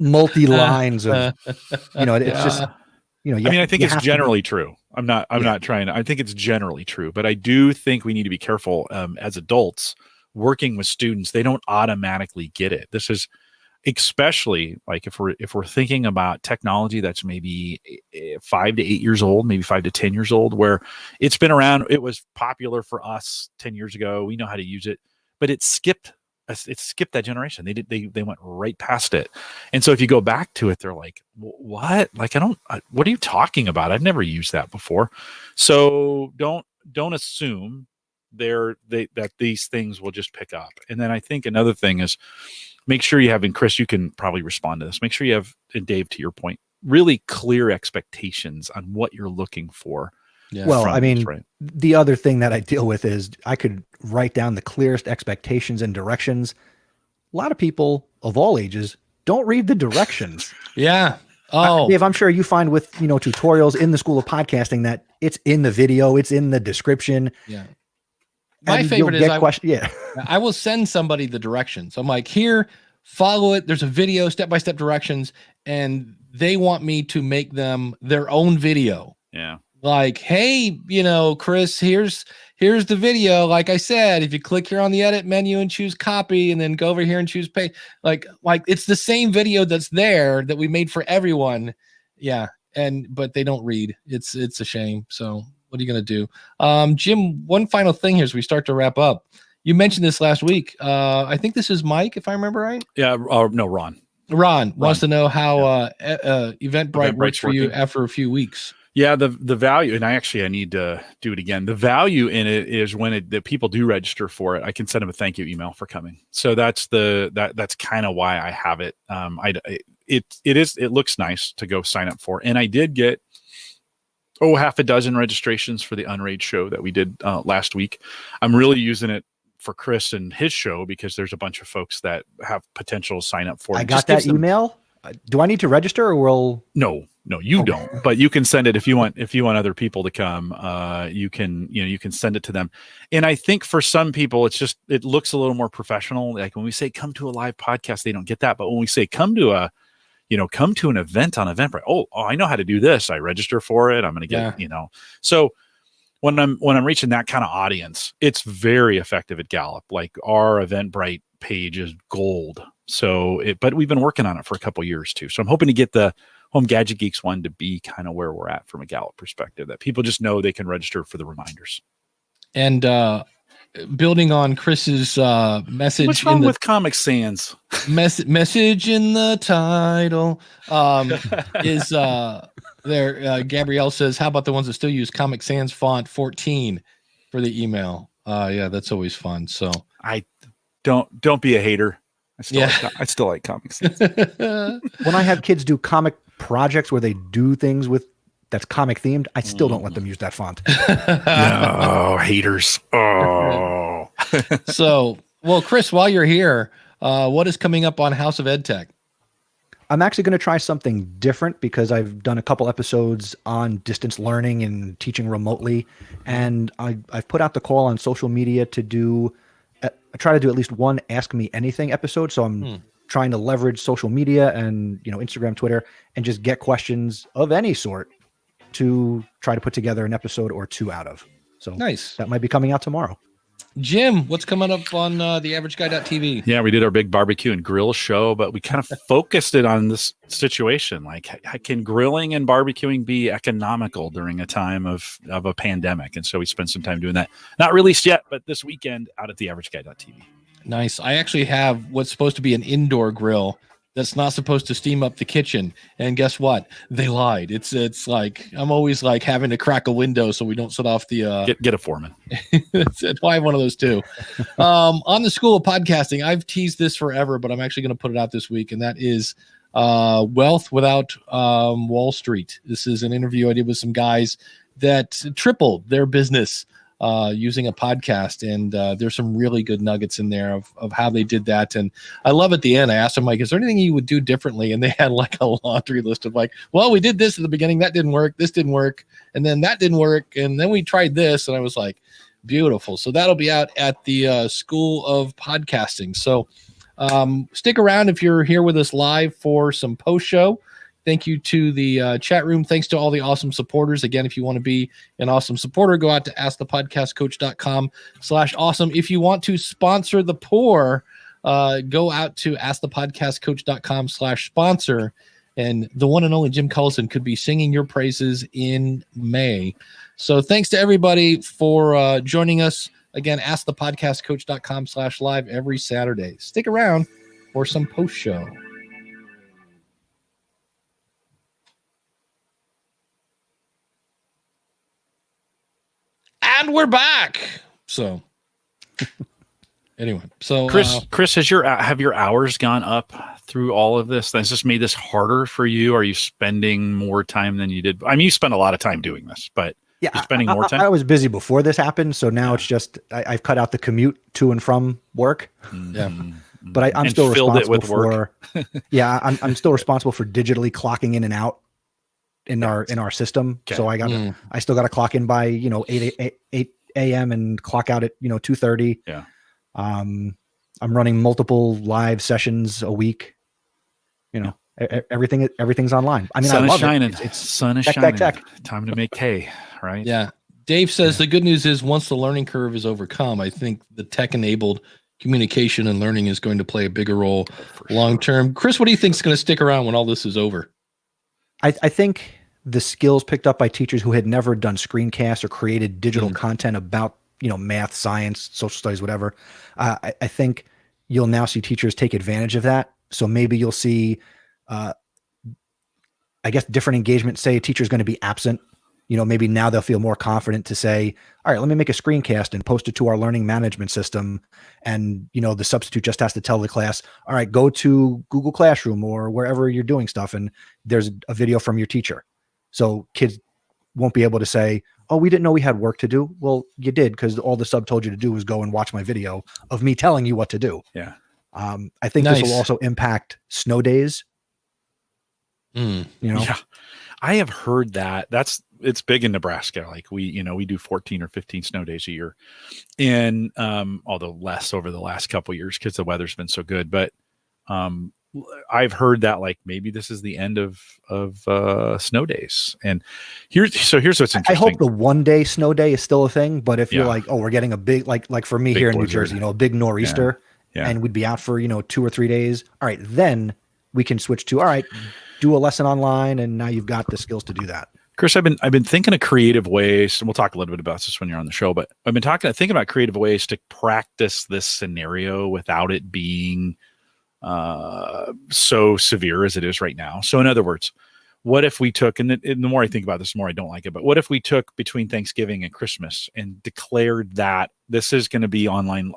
multi lines of, it's just, I think it's generally true. I'm not trying to, I think it's generally true, but I do think we need to be careful as adults working with students. They don't automatically get it. This is especially like if we're thinking about technology that's maybe 5 to 8 years old, maybe 5 to 10 years old, where it's been around. It was popular for us 10 years ago. We know how to use it, but it skipped that generation. They went right past it. And so if you go back to it, they're like, what? Like, what are you talking about? I've never used that before. So don't assume that these things will just pick up. And then I think another thing is make sure you have, and Chris, you can probably respond to this. Make sure you have, and Dave, to your point, really clear expectations on what you're looking for. Yeah. Well, the other thing that I deal with is I could write down the clearest expectations and directions. A lot of people of all ages don't read the directions. Yeah. Oh, Dave, I'm sure you find with, tutorials in the School of Podcasting that it's in the video, it's in the description. Yeah. My favorite is I will send somebody the directions. I'm like, here, follow it. There's a video, step-by-step directions. And they want me to make them their own video. Yeah. Like, hey, Chris, here's the video. Like I said, if you click here on the edit menu and choose copy and then go over here and choose pay, like it's the same video that's there that we made for everyone. Yeah. But they don't read. It's a shame. So what are you going to do? Jim, one final thing here as we start to wrap up. You mentioned this last week. I think this is Mike, if I remember right. Yeah. No, Ron. Ron wants to know how Eventbrite works for you after a few weeks. Yeah, the value, and I need to do it again. The value in it is when the people do register for it, I can send them a thank you email for coming. So that's kind of why I have it. It looks nice to go sign up for, and I did get half a dozen registrations for the Unraid show that we did last week. I'm really using it for Chris and his show because there's a bunch of folks that have potential to sign up for it. I got that email. Do I need to register or will? No, you don't, but you can send it if you want other people to come, you can send it to them. And I think for some people, it looks a little more professional. Like when we say, come to a live podcast, they don't get that. But when we say, come to an event on Eventbrite. Oh, I know how to do this. I register for it. I'm going to get, so when I'm reaching that kind of audience, it's very effective at Gallup. Like our Eventbrite page is gold. So but we've been working on it for a couple of years too. So I'm hoping to get the Home Gadget Geeks one to be kind of where we're at from a Gallup perspective, that people just know they can register for the reminders. And building on Chris's message. What's wrong with Comic Sans? Message in the title is there. Gabrielle says, how about the ones that still use Comic Sans font 14 for the email? Yeah, that's always fun. So I don't be a hater. I still like Comic Sans. When I have kids do comic projects where they do things that's comic themed, I still don't let them use that font. No, haters. Oh. So, well, Chris, while you're here, what is coming up on House of EdTech? I'm actually going to try something different because I've done a couple episodes on distance learning and teaching remotely. And I've put out the call on social media to try to do at least one Ask Me Anything episode. So I'm trying to leverage social media and, Instagram, Twitter, and just get questions of any sort to try to put together an episode or two out of. So nice. That might be coming out tomorrow. Jim, what's coming up on theaverageguy.tv? Yeah, we did our big barbecue and grill show, but we kind of focused it on this situation. Like, can grilling and barbecuing be economical during a time of a pandemic? And so we spent some time doing that. Not released yet, but this weekend out at theaverageguy.tv. Nice. I actually have what's supposed to be an indoor grill that's not supposed to steam up the kitchen. And guess what? They lied. It's like, I'm always like having to crack a window so we don't set off the get a foreman. That's why I have one of those too. On the School of Podcasting, I've teased this forever, but I'm actually going to put it out this week. And that is Wealth Without Wall Street. This is an interview I did with some guys that tripled their business using a podcast, and there's some really good nuggets in there of how they did that. And I love at the end, I asked them, like, is there anything you would do differently? And they had like a laundry list of like, well, we did this at the beginning, that didn't work, this didn't work, and then that didn't work, and then we tried this. And I was like, beautiful. So that'll be out at the School of Podcasting. So stick around if you're here with us live for some post show. Thank you to the chat room. Thanks to all the awesome supporters. Again, if you want to be an awesome supporter, go out to askthepodcastcoach.com/awesome. If you want to sponsor the poor, go out to askthepodcastcoach.com/sponsor. And the one and only Jim Cullison could be singing your praises in May. So thanks to everybody for joining us. Again, askthepodcastcoach.com/live every Saturday. Stick around for some post show. And we're back. So anyway, so Chris, have your hours gone up through all of this? Has this made this harder for you? Are you spending more time than you did? I mean, you spent a lot of time doing this, but yeah, you're spending more time. I was busy before this happened, so now it's just I've cut out the commute to and from work. Yeah, but I'm still filled responsible it with work. Yeah, I'm still responsible for digitally clocking in and out in our system. Okay. So I still got to clock in by 8 a.m. and clock out at 2:30. Yeah. I'm running multiple live sessions a week. Everything's online. I mean, sun I love is shining. It's sun is tech, shining. tech. Time to make hay, right? Yeah. Dave says the good news is once the learning curve is overcome, I think the tech-enabled communication and learning is going to play a bigger role long term. Chris, what do you think is going to stick around when all this is over? I think the skills picked up by teachers who had never done screencasts or created digital content about, math, science, social studies, whatever. I think you'll now see teachers take advantage of that. So maybe you'll see, different engagement. Say a teacher's going to be absent. Maybe now they'll feel more confident to say, all right, let me make a screencast and post it to our learning management system. And, the substitute just has to tell the class, all right, go to Google Classroom or wherever you're doing stuff. And there's a video from your teacher. So kids won't be able to say, oh, we didn't know we had work to do. Well, you did, because all the sub told you to do was go and watch my video of me telling you what to do. Yeah. I think this will also impact snow days. Yeah. I have heard that it's big in Nebraska. Like we do 14 or 15 snow days a year, and although less over the last couple of years because the weather's been so good. But I've heard that like maybe this is the end of snow days. And here's what's interesting. I hope the 1 day snow day is still a thing. But if you're like, oh, we're getting a big like for me big here in blizzard. New Jersey, a big nor'easter, and we'd be out for 2 or 3 days. All right, then we can switch to all right. Do a lesson online, and now you've got the skills to do that. Chris, I've been thinking of creative ways, and we'll talk a little bit about this when you're on the show, but I've been thinking about creative ways to practice this scenario without it being so severe as it is right now. So in other words, what if we took, and the more I think about this, the more I don't like it, but what if we took between Thanksgiving and Christmas and declared that this is going to be online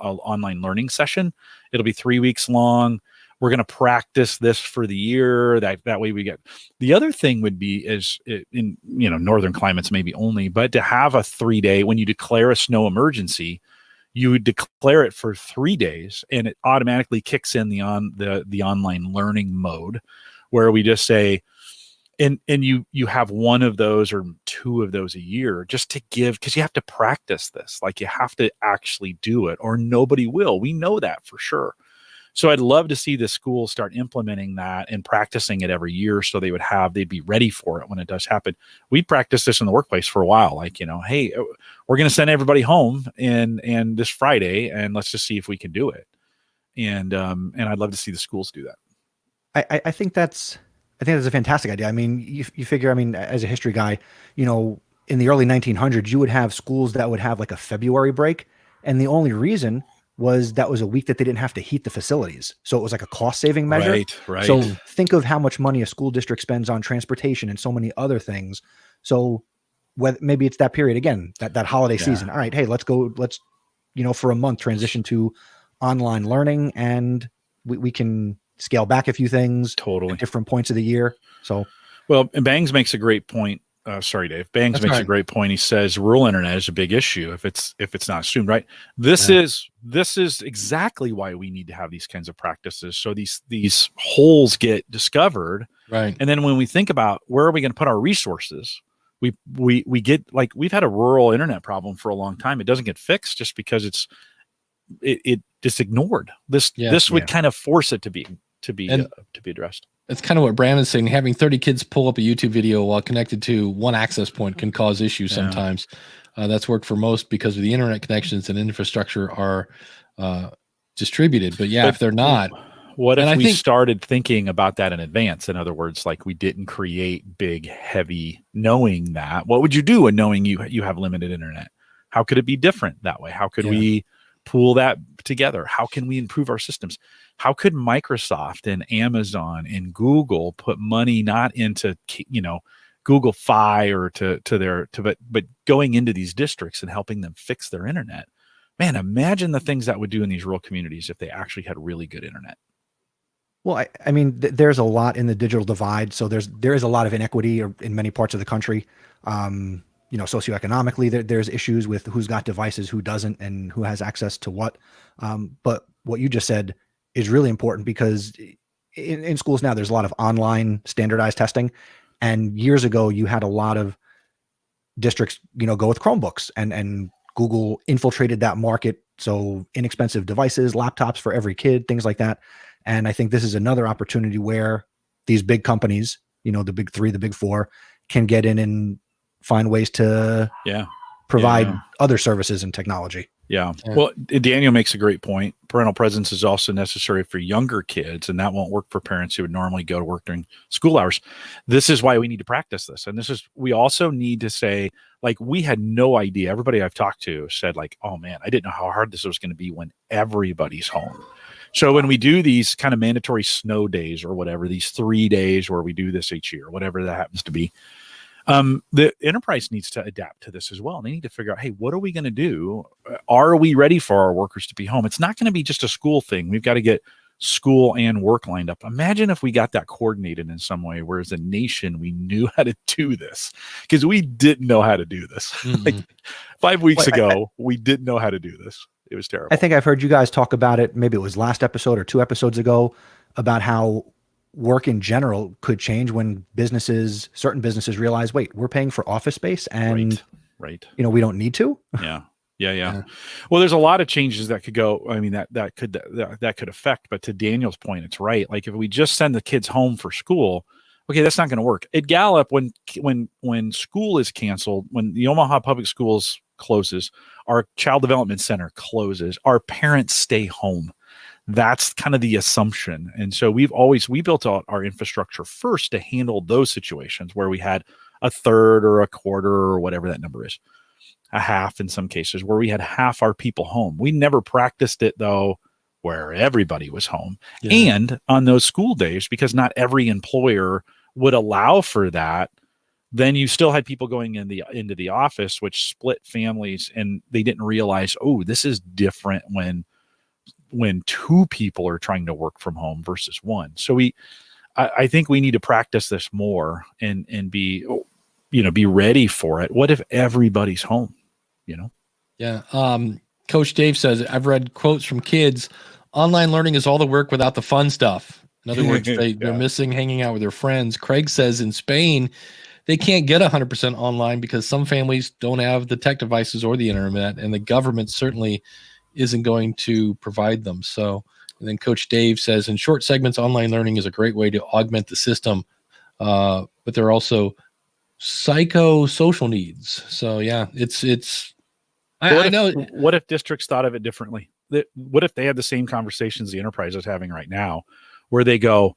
learning session. It'll be 3 weeks long. We're going to practice this for the year. That way we get. The other thing would be is in northern climates maybe only, but to have a 3-day, when you declare a snow emergency, you would declare it for 3 days, and it automatically kicks in the online learning mode, where we just say, and you have one of those or two of those a year, just to give, because you have to practice this, like you have to actually do it, or nobody will. We know that for sure. So I'd love to see the schools start implementing that and practicing it every year, so they'd be ready for it when it does happen. We'd practice this in the workplace for a while, like, hey, we're going to send everybody home and this Friday, and let's just see if we can do it. And I'd love to see the schools do that. I think that's a fantastic idea. I mean, you figure, I mean, as a history guy, in the early 1900s, you would have schools that would have like a February break, and the only reason was that was a week that they didn't have to heat the facilities. So it was like a cost-saving measure. Right. So think of how much money a school district spends on transportation and so many other things. So maybe it's that period again, that holiday season. All right, hey, let's for a month transition to online learning, and we can scale back a few things totally at different points of the year. So, well, and Bangs makes a great point. Sorry, Dave. Bangs makes a great point. He says rural internet is a big issue if it's not assumed, right? This is exactly why we need to have these kinds of practices, so these holes get discovered, right? And then when we think about where are we going to put our resources, we get, like, we've had a rural internet problem for a long time. It doesn't get fixed just because it just ignored. This would kind of force it to be addressed. That's kind of what Brandon's saying. Having 30 kids pull up a YouTube video while connected to one access point can cause issues sometimes. That's worked for most because of the internet connections and infrastructure are distributed. But if they're not, what if we started thinking about that in advance? In other words, like, we didn't create big, heavy, knowing that. What would you do in knowing you have limited internet? How could it be different that way? How could we pool that together? How can we improve our systems? How could Microsoft and Amazon and Google put money not into Google Fi or but going into these districts and helping them fix their internet? Man, imagine the things that would do in these rural communities if they actually had really good internet. Well, I mean, there's a lot in the digital divide. So there is a lot of inequity in many parts of the country. Socioeconomically, there's issues with who's got devices, who doesn't, and who has access to what. But what you just said is really important, because in schools now, there's a lot of online standardized testing. And years ago, you had a lot of districts, go with Chromebooks, and Google infiltrated that market. So inexpensive devices, laptops for every kid, things like that. And I think this is another opportunity where these big companies, the big three, the big four, can get in and find ways to provide other services and technology. Yeah. Well, Daniel makes a great point. Parental presence is also necessary for younger kids, and that won't work for parents who would normally go to work during school hours. This is why we need to practice this. And we also need to say, like, we had no idea. Everybody I've talked to said, like, oh man, I didn't know how hard this was going to be when everybody's home. So when we do these kind of mandatory snow days or whatever, these 3 days where we do this each year, whatever that happens to be, the enterprise needs to adapt to this as well. They need to figure out, hey, what are we going to do? Are we ready for our workers to be home? It's not going to be just a school thing. We've got to get school and work lined up. Imagine if we got that coordinated in some way, where as a nation, we knew how to do this, because we didn't know how to do this. Mm-hmm. Like 5 weeks ago, we didn't know how to do this. It was terrible. I think I've heard you guys talk about it. Maybe it was last episode or 2 episodes ago, about how work in general could change when certain businesses realize, wait, we're paying for office space, and right. We don't need to. Yeah. Well, there's a lot of changes that could go. I mean, that could affect. But to Daniel's point, it's right. Like, if we just send the kids home for school, okay, that's not going to work. At Gallup, when school is canceled, when the Omaha Public Schools closes, our Child Development Center closes, our parents stay home. That's kind of the assumption. And so we built out our infrastructure first to handle those situations where we had a third or a quarter or whatever that number is, a half in some cases, where we had half our people home. We never practiced it though where everybody was home. Yeah. And on those school days, because not every employer would allow for that, then you still had people going into the office, which split families, and they didn't realize, oh, this is different when two people are trying to work from home versus one. So I think we need to practice this more and be, be ready for it. What if everybody's home? Yeah. Coach Dave says, I've read quotes from kids. Online learning is all the work without the fun stuff. In other words, they're missing hanging out with their friends. Craig says in Spain, they can't get 100% online because some families don't have the tech devices or the internet, and the government certainly isn't going to provide them. So, and then Coach Dave says, in short segments, online learning is a great way to augment the system, but there are also psychosocial needs. So yeah, I know. What if districts thought of it differently? What if they had the same conversations the enterprise is having right now, where they go,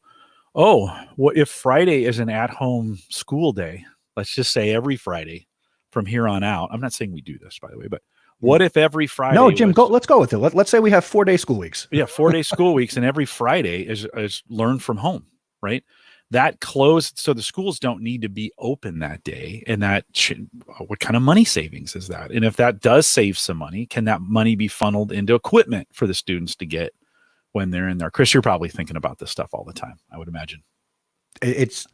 oh, what if Friday is an at-home school day? Let's just say every Friday from here on out. I'm not saying we do this, by the way, but what if every Friday? No, Jim, let's go with it. Let's say we have 4-day school weeks. Yeah, 4-day school weeks, and every Friday is learn from home, right? That closed, so the schools don't need to be open that day. And what kind of money savings is that? And if that does save some money, can that money be funneled into equipment for the students to get when they're in there? Chris, you're probably thinking about this stuff all the time, I would imagine. It's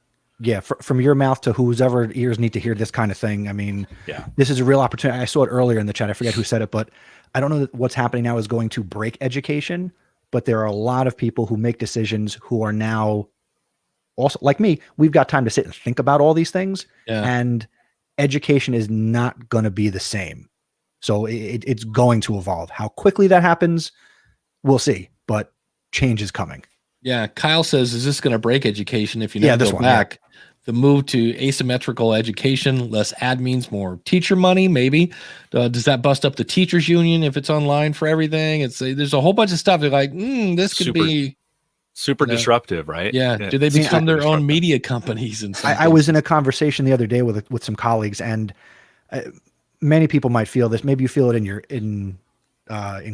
from your mouth to whoever ears need to hear this kind of thing. I mean, this is a real opportunity. I saw it earlier in the chat. I forget who said it, but I don't know that what's happening now is going to break education, but there are a lot of people who make decisions who are now also, like me, we've got time to sit and think about all these things, and education is not going to be the same. So it's going to evolve. How quickly that happens, we'll see, but change is coming. Yeah. Kyle says, is this going to break education if you never go back? Yeah. The move to asymmetrical education, less admins, more teacher money, maybe. Does that bust up the teachers union if it's online for everything? There's a whole bunch of stuff. They're like, this could be super disruptive, right? Yeah. Do they become their own media companies? And I was in a conversation the other day with some colleagues, and many people might feel this. Maybe you feel it in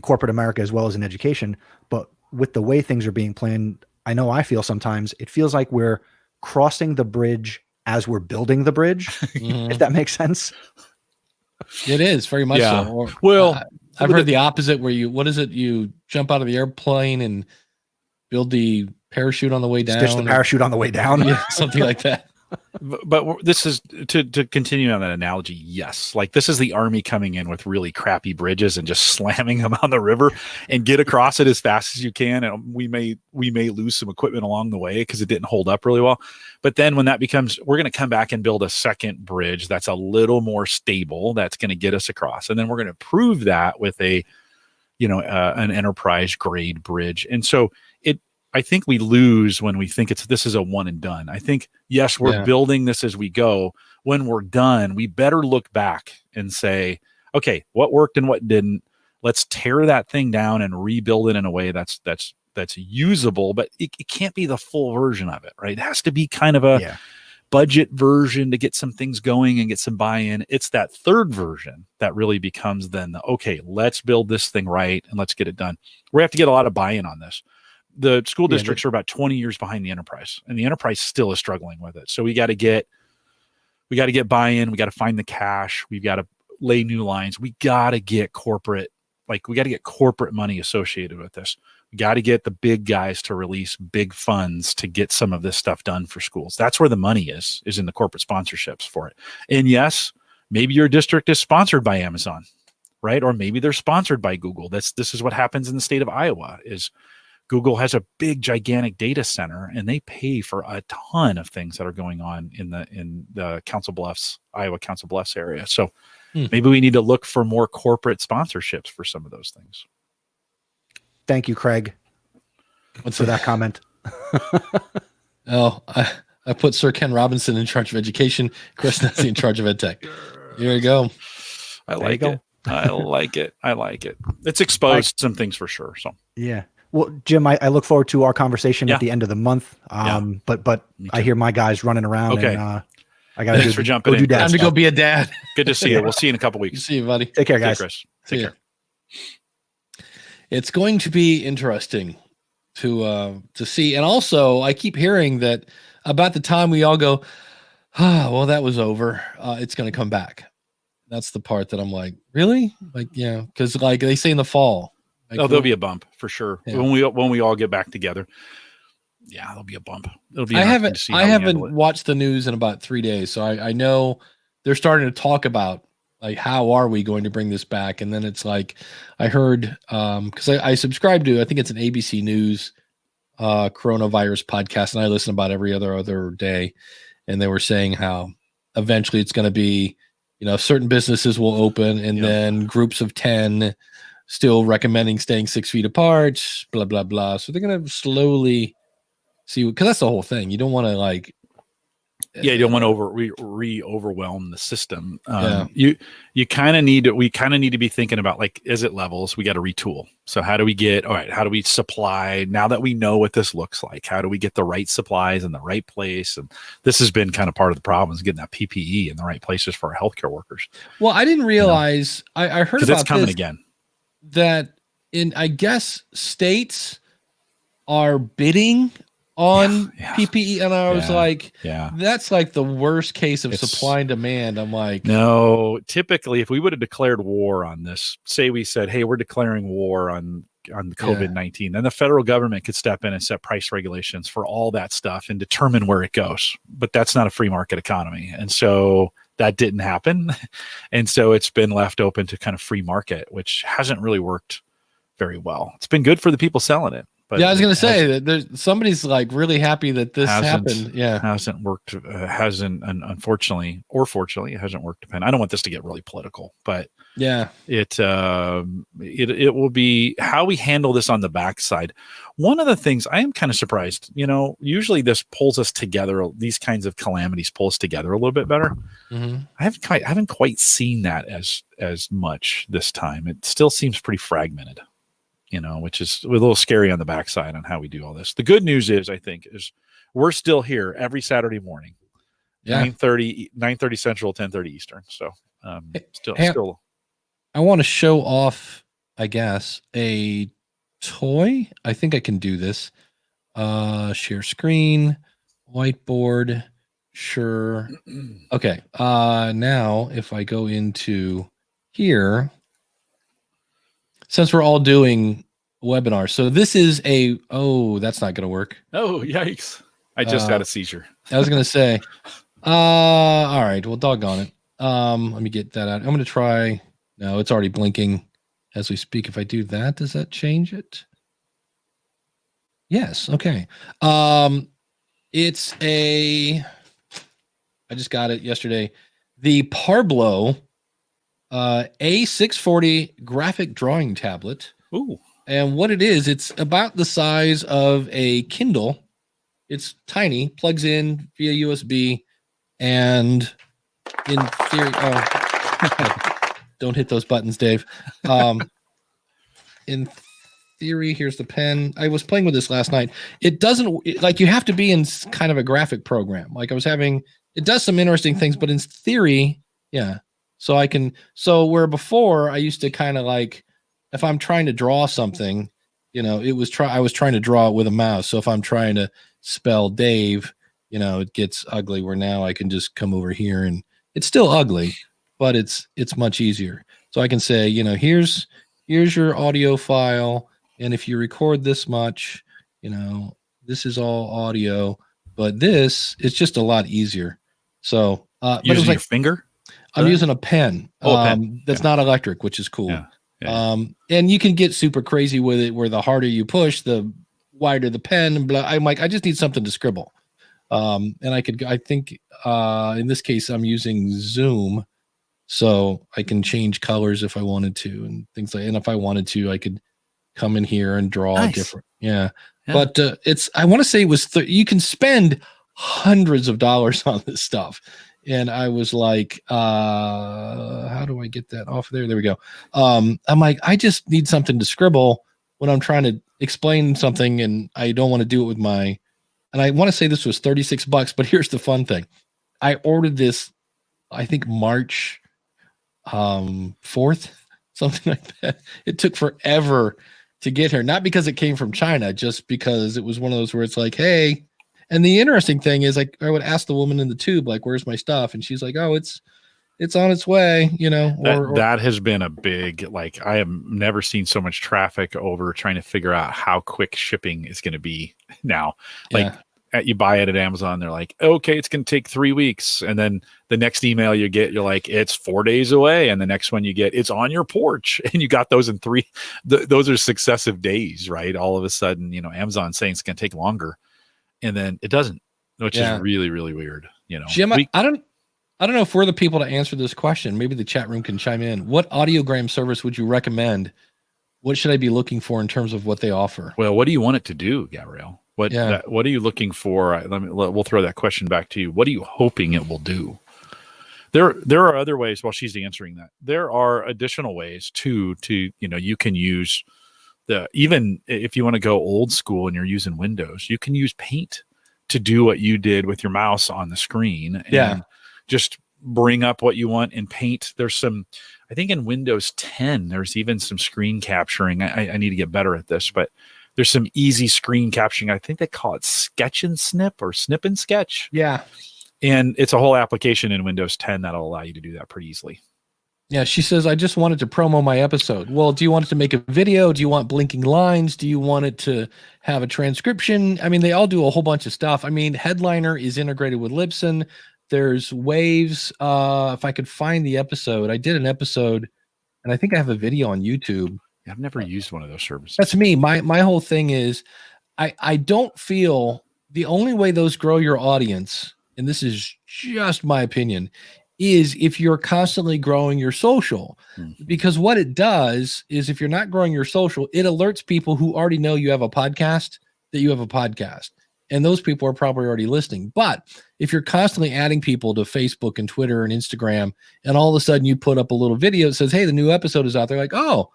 corporate America as well as in education. But with the way things are being planned, I know I feel sometimes it feels like we're crossing the bridge as we're building the bridge. If that makes sense. It is very much so. Or, well, I've heard the opposite, where you jump out of the airplane and build the parachute on the way down. Stitch the parachute on the way down. Yeah, something like that. But this is to continue on that analogy. Yes. Like this is the Army coming in with really crappy bridges and just slamming them on the river and get across it as fast as you can. And we may lose some equipment along the way because it didn't hold up really well. But then when that becomes, we're going to come back and build a second bridge that's a little more stable. That's going to get us across. And then we're going to prove that with an enterprise grade bridge. And so I think we lose when we think this is a one and done. I think, yes, we're building this as we go. When we're done, we better look back and say, okay, what worked and what didn't. Let's tear that thing down and rebuild it in a way that's usable, but it can't be the full version of it, right? It has to be kind of a budget version to get some things going and get some buy-in. It's that third version that really becomes then okay, let's build this thing right and let's get it done. We have to get a lot of buy-in on this. The school districts are about 20 years behind the enterprise, and the enterprise still is struggling with it. So we got to get buy-in. We got to find the cash. We've got to lay new lines. We got to get corporate money associated with this. We got to get the big guys to release big funds to get some of this stuff done for schools. That's where the money is in the corporate sponsorships for it. And yes, maybe your district is sponsored by Amazon, right? Or maybe they're sponsored by Google. This is what happens in the state of Iowa is Google has a big, gigantic data center, and they pay for a ton of things that are going on in the Council Bluffs, Iowa Council Bluffs area. So maybe we need to look for more corporate sponsorships for some of those things. Thank you, Craig. For that comment. I put Sir Ken Robinson in charge of education, Chris Nessie in charge of ed tech. Here we go. I like it. I like it. I like it. It's exposed some things for sure. So yeah. Well, Jim, I look forward to our conversation at the end of the month. But I hear my guys running around. Okay. And, I got Thanks for jumping in. do dad Time to stuff. go be a dad. Good to see you. We'll see you in a couple weeks. See you, buddy. Take care, See you, guys. Chris. See Take ya. care. It's going to be interesting to see. And also, I keep hearing that about the time we all go, well, that was over. It's going to come back. That's the part that I'm like, really? Like, yeah, because like they say in the fall. Like, There'll be a bump for sure Yeah. when we all get back together. Yeah, there'll be a bump. It'll be. I interesting to see haven't how we handle it. watched the news in about 3 days, so I know they're starting to talk about like how are we going to bring this back, and then it's like I heard because I subscribe to, I think it's an ABC News coronavirus podcast, and I listen about every other day, and they were saying how eventually it's going to be, certain businesses will open, and then groups of 10 still recommending staying 6 feet apart, blah blah blah. So they're going to slowly see, because that's the whole thing. You don't want to like, you don't want to overwhelm the system. Yeah. We kind of need to be thinking about, like, as it levels, we got to retool. So how do we supply, now that we know what this looks like, how do we get the right supplies in the right place? And this has been kind of part of the problem, is getting that PPE in the right places for our healthcare workers. Well, I didn't realize, I heard about it's coming this, again. that in, I guess, states are bidding on PPE, and I was like, that's like the worst case of supply and demand. I'm like, no, typically if we would have declared war on this, say we said, hey, we're declaring war on COVID-19, then the federal government could step in and set price regulations for all that stuff and determine where it goes. But that's not a free market economy. And so that didn't happen. And so it's been left open to kind of free market, which hasn't really worked very well. It's been good for the people selling it. But I was going to say that there's somebody's like really happy that this happened. Yeah. Hasn't worked. Unfortunately or fortunately, it hasn't worked. I don't want this to get really political, but yeah, it will be how we handle this on the backside. One of the things I am kind of surprised, usually this pulls us together. These kinds of calamities pull us together a little bit better. Mm-hmm. I haven't quite seen that as much this time. It still seems pretty fragmented. Which is a little scary on the backside on how we do all this. The good news is, I think, is we're still here every Saturday morning, 9:30 Central, 10:30 Eastern. So still. I want to show off, I guess, a toy. I think I can do this. Share screen, whiteboard. Sure. Okay. Now if I go into here, since we're all doing webinars, so this is that's not going to work. Oh, yikes. I just had a seizure. I was going to say, all right, well, doggone it. Let me get that out. I'm going to try. No, it's already blinking as we speak. If I do that, does that change it? Yes. Okay. It's I just got it yesterday. The Parblo A640 graphic drawing tablet. Ooh. And what it is, it's about the size of a Kindle. It's tiny, plugs in via USB, and in theory, don't hit those buttons, Dave. In theory, here's the pen. I was playing with this last night. It doesn't, like, you have to be in kind of a graphic program. Like it does some interesting things, but in theory, yeah. So where before I used to kind of like, if I'm trying to draw something, I was trying to draw it with a mouse. So if I'm trying to spell Dave, it gets ugly, where now I can just come over here and it's still ugly, but it's much easier. So I can say, here's your audio file. And if you record this much, this is all audio, but this is just a lot easier. So, using your finger? I'm using a pen. A pen. That's not electric, which is cool. Yeah. And you can get super crazy with it, where the harder you push, the wider the pen. And blah. I'm like, I just need something to scribble. And I think in this case, I'm using Zoom, so I can change colors if I wanted to and things like. And if I wanted to, I could come in here and draw different. Yeah. But I want to say it was you can spend hundreds of dollars on this stuff. And I was like, how do I get that off there? There we go. I'm like, I just need something to scribble when I'm trying to explain something, and I don't want to do it with and I want to say this was $36, but here's the fun thing. I ordered this, I think March 4th, something like that. It took forever to get here, not because it came from China, just because it was one of those where it's like, hey. And the interesting thing is, like, I would ask the woman in the tube, like, where's my stuff? And she's like, oh, it's on its way, you know. That has been a big, like, I have never seen so much traffic over trying to figure out how quick shipping is going to be now. Like, you buy it at Amazon, they're like, okay, it's going to take 3 weeks. And then the next email you get, you're like, it's 4 days away. And the next one you get, it's on your porch. And you got those in those are successive days, right? All of a sudden, you know, Amazon saying it's going to take longer. And then it doesn't, which is really, really weird. You know, Jim, I don't know if we're the people to answer this question. Maybe the chat room can chime in. What audiogram service would you recommend? What should I be looking for in terms of what they offer? Well, what do you want it to do, Gabrielle? What are you looking for? We'll throw that question back to you. What are you hoping it will do? There are other ways. While she's answering that, there are additional ways to you know, you can use even if you want to go old school and you're using Windows, you can use Paint to do what you did with your mouse on the screen. And just bring up what you want in Paint. There's some, I think in Windows 10, there's even some screen capturing. I need to get better at this, but there's some easy screen capturing. I think they call it Sketch and Snip or Snip and Sketch. Yeah. And it's a whole application in Windows 10 that'll allow you to do that pretty easily. Yeah, she says, I just wanted to promo my episode. Well, do you want it to make a video? Do you want blinking lines? Do you want it to have a transcription? I mean, they all do a whole bunch of stuff. I mean, Headliner is integrated with Libsyn. There's Waves. If I could find the episode, I did an episode, and I think I have a video on YouTube. I've never used one of those services. That's me. My whole thing is, I don't feel the only way those grow your audience, and this is just my opinion, is if you're constantly growing your social. Because what it does is, if you're not growing your social, it alerts people who already know you have a podcast that you have a podcast. And those people are probably already listening. But if you're constantly adding people to Facebook and Twitter and Instagram, and all of a sudden you put up a little video that says, hey, the new episode is out, they're like, oh,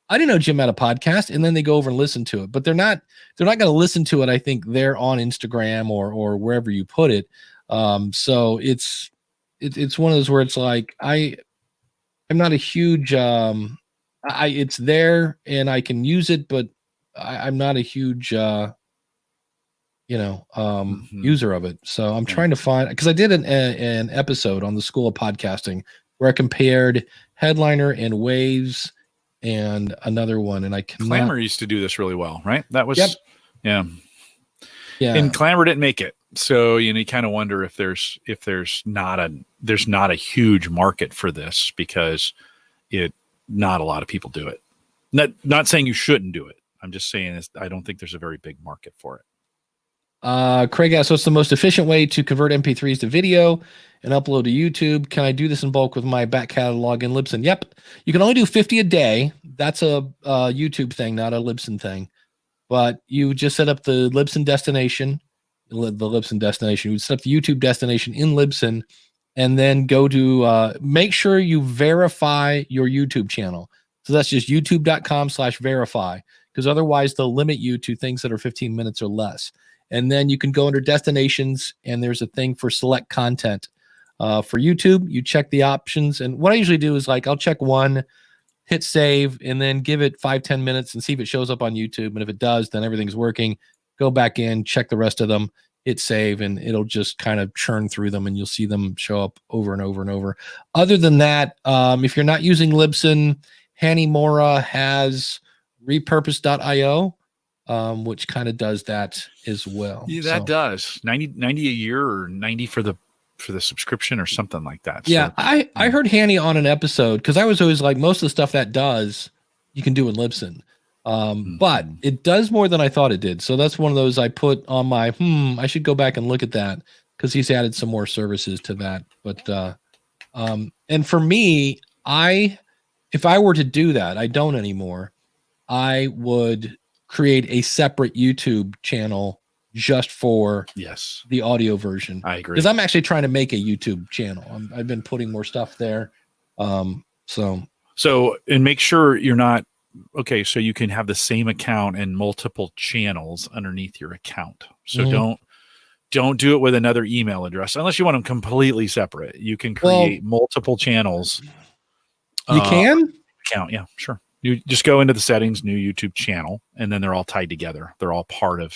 I didn't know Jim had a podcast. And then they go over and listen to it. But they're not going to listen to it, I think, there on Instagram or wherever you put it. So it's one of those where it's like, I'm not a huge it's there and I can use it, but I'm not a huge user of it. So I'm trying to find, because I did an episode on the School of Podcasting where I compared Headliner and Waves and another one, and I cannot. Clamor used to do this really well, right? That was yeah. And Clamor didn't make it. So, you know, you kind of wonder if there's not a huge market for this, because not a lot of people do it. Not saying you shouldn't do it. I'm just saying I don't think there's a very big market for it. Craig asks, what's the most efficient way to convert MP3s to video and upload to YouTube? Can I do this in bulk with my back catalog in Libsyn? Yep. You can only do 50 a day. That's a YouTube thing, not a Libsyn thing. But you just set up the Libsyn destination. You would set up the YouTube destination in Libsyn, and then go to make sure you verify your YouTube channel. So that's just youtube.com/verify, because otherwise they'll limit you to things that are 15 minutes or less. And then you can go under destinations, and there's a thing for select content. For YouTube, you check the options. And what I usually do is, like, I'll check one, hit save, and then give it 5-10 minutes and see if it shows up on YouTube. And if it does, then everything's working. Go back in, check the rest of them, hit save, and it'll just kind of churn through them, and you'll see them show up over and over and over. Other than that, if you're not using Libsyn, Hanny Mora has repurpose.io, which kind of does that as well. Yeah, that does 90 a year, or 90 for the subscription, or something like that. Yeah, so, I heard Hanny on an episode, because I was always like, most of the stuff that does you can do in Libsyn. But it does more than I thought it did. So that's one of those I put on my, I should go back and look at that, because he's added some more services to that. But, and for me, if I were to do that, I don't anymore, I would create a separate YouTube channel just for the audio version. I agree. Because I'm actually trying to make a YouTube channel. I've been putting more stuff there. So, and make sure you're not, okay, so you can have the same account and multiple channels underneath your account. So Don't do it with another email address unless you want them completely separate. You can create multiple channels. You can? Account, yeah, sure. You just go into the settings, new YouTube channel, and then they're all tied together. They're all part of.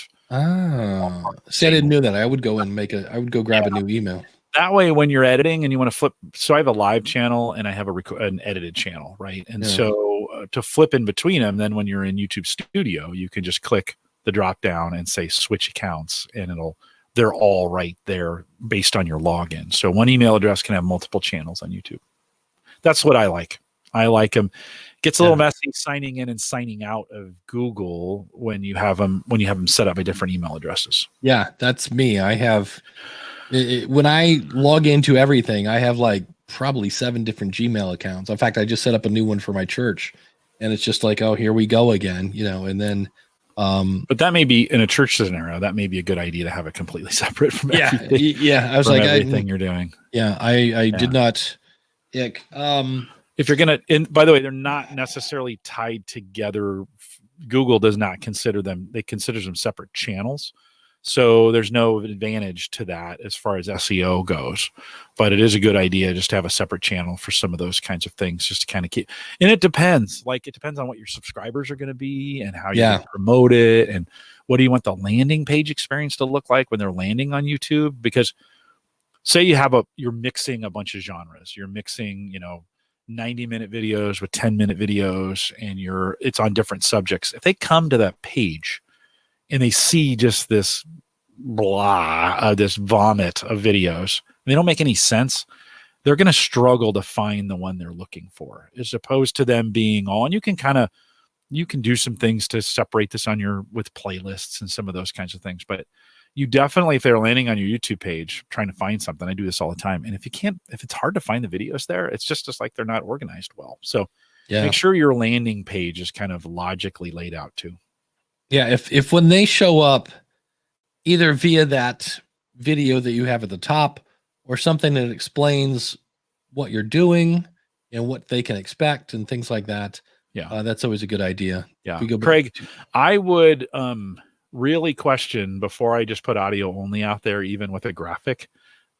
See, I didn't know that. I would go and I would go grab a new email. That way, when you're editing and you want to flip, so I have a live channel and I have an edited channel, right? And so to flip in between them, then when you're in YouTube Studio, you can just click the drop down and say switch accounts, and they're all right there based on your login. So one email address can have multiple channels on YouTube. That's what I like. I like them. Gets a little messy signing in and signing out of Google when you have them set up by different email addresses. Yeah, that's me. I have when I log into everything, I have like probably 7 different Gmail accounts. In fact, I just set up a new one for my church, and it's just like, oh, here we go again, and then. But that may be in a church scenario. That may be a good idea to have it completely separate from everything. Yeah. I was like, everything you're doing. Yeah, I did not. Ick. If you're gonna, and by the way, they're not necessarily tied together. Google does not consider them. They consider them separate channels. So there's no advantage to that as far as SEO goes, but it is a good idea just to have a separate channel for some of those kinds of things, just to kind of keep. And it depends. Like, it depends on what your subscribers are going to be and how you promote it, and what do you want the landing page experience to look like when they're landing on YouTube. Because say you're mixing a bunch of genres, you're mixing 90-minute videos with 10-minute videos, and it's on different subjects. If they come to that page and they see just this this vomit of videos, and they don't make any sense, they're going to struggle to find the one they're looking for, as opposed to them being on. You can do some things to separate this with playlists and some of those kinds of things. But you definitely, if they're landing on your YouTube page trying to find something, I do this all the time. And if it's hard to find the videos there, it's just like they're not organized well. So make sure your landing page is kind of logically laid out too. Yeah, if when they show up, either via that video that you have at the top or something that explains what you're doing and what they can expect and things like that, that's always a good idea. Yeah, Craig, I would really question before I just put audio only out there, even with a graphic.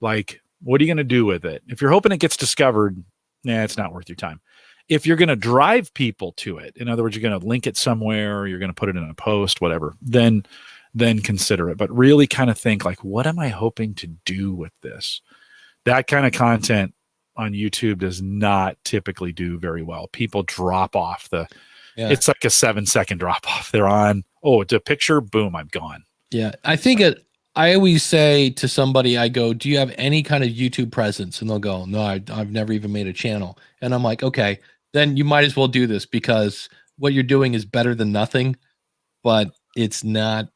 Like, what are you going to do with it? If you're hoping it gets discovered, it's not worth your time. If you're going to drive people to it, in other words, you're going to link it somewhere, or you're going to put it in a post, whatever, then consider it. But really kind of think, like, what am I hoping to do with this? That kind of content on YouTube does not typically do very well. People drop off it's like a 7-second drop off. They're on, it's a picture, boom, I'm gone. Yeah. I think I always say to somebody, I go, do you have any kind of YouTube presence? And they'll go, no, I've never even made a channel. And I'm like, okay, then you might as well do this, because what you're doing is better than nothing, but it's not,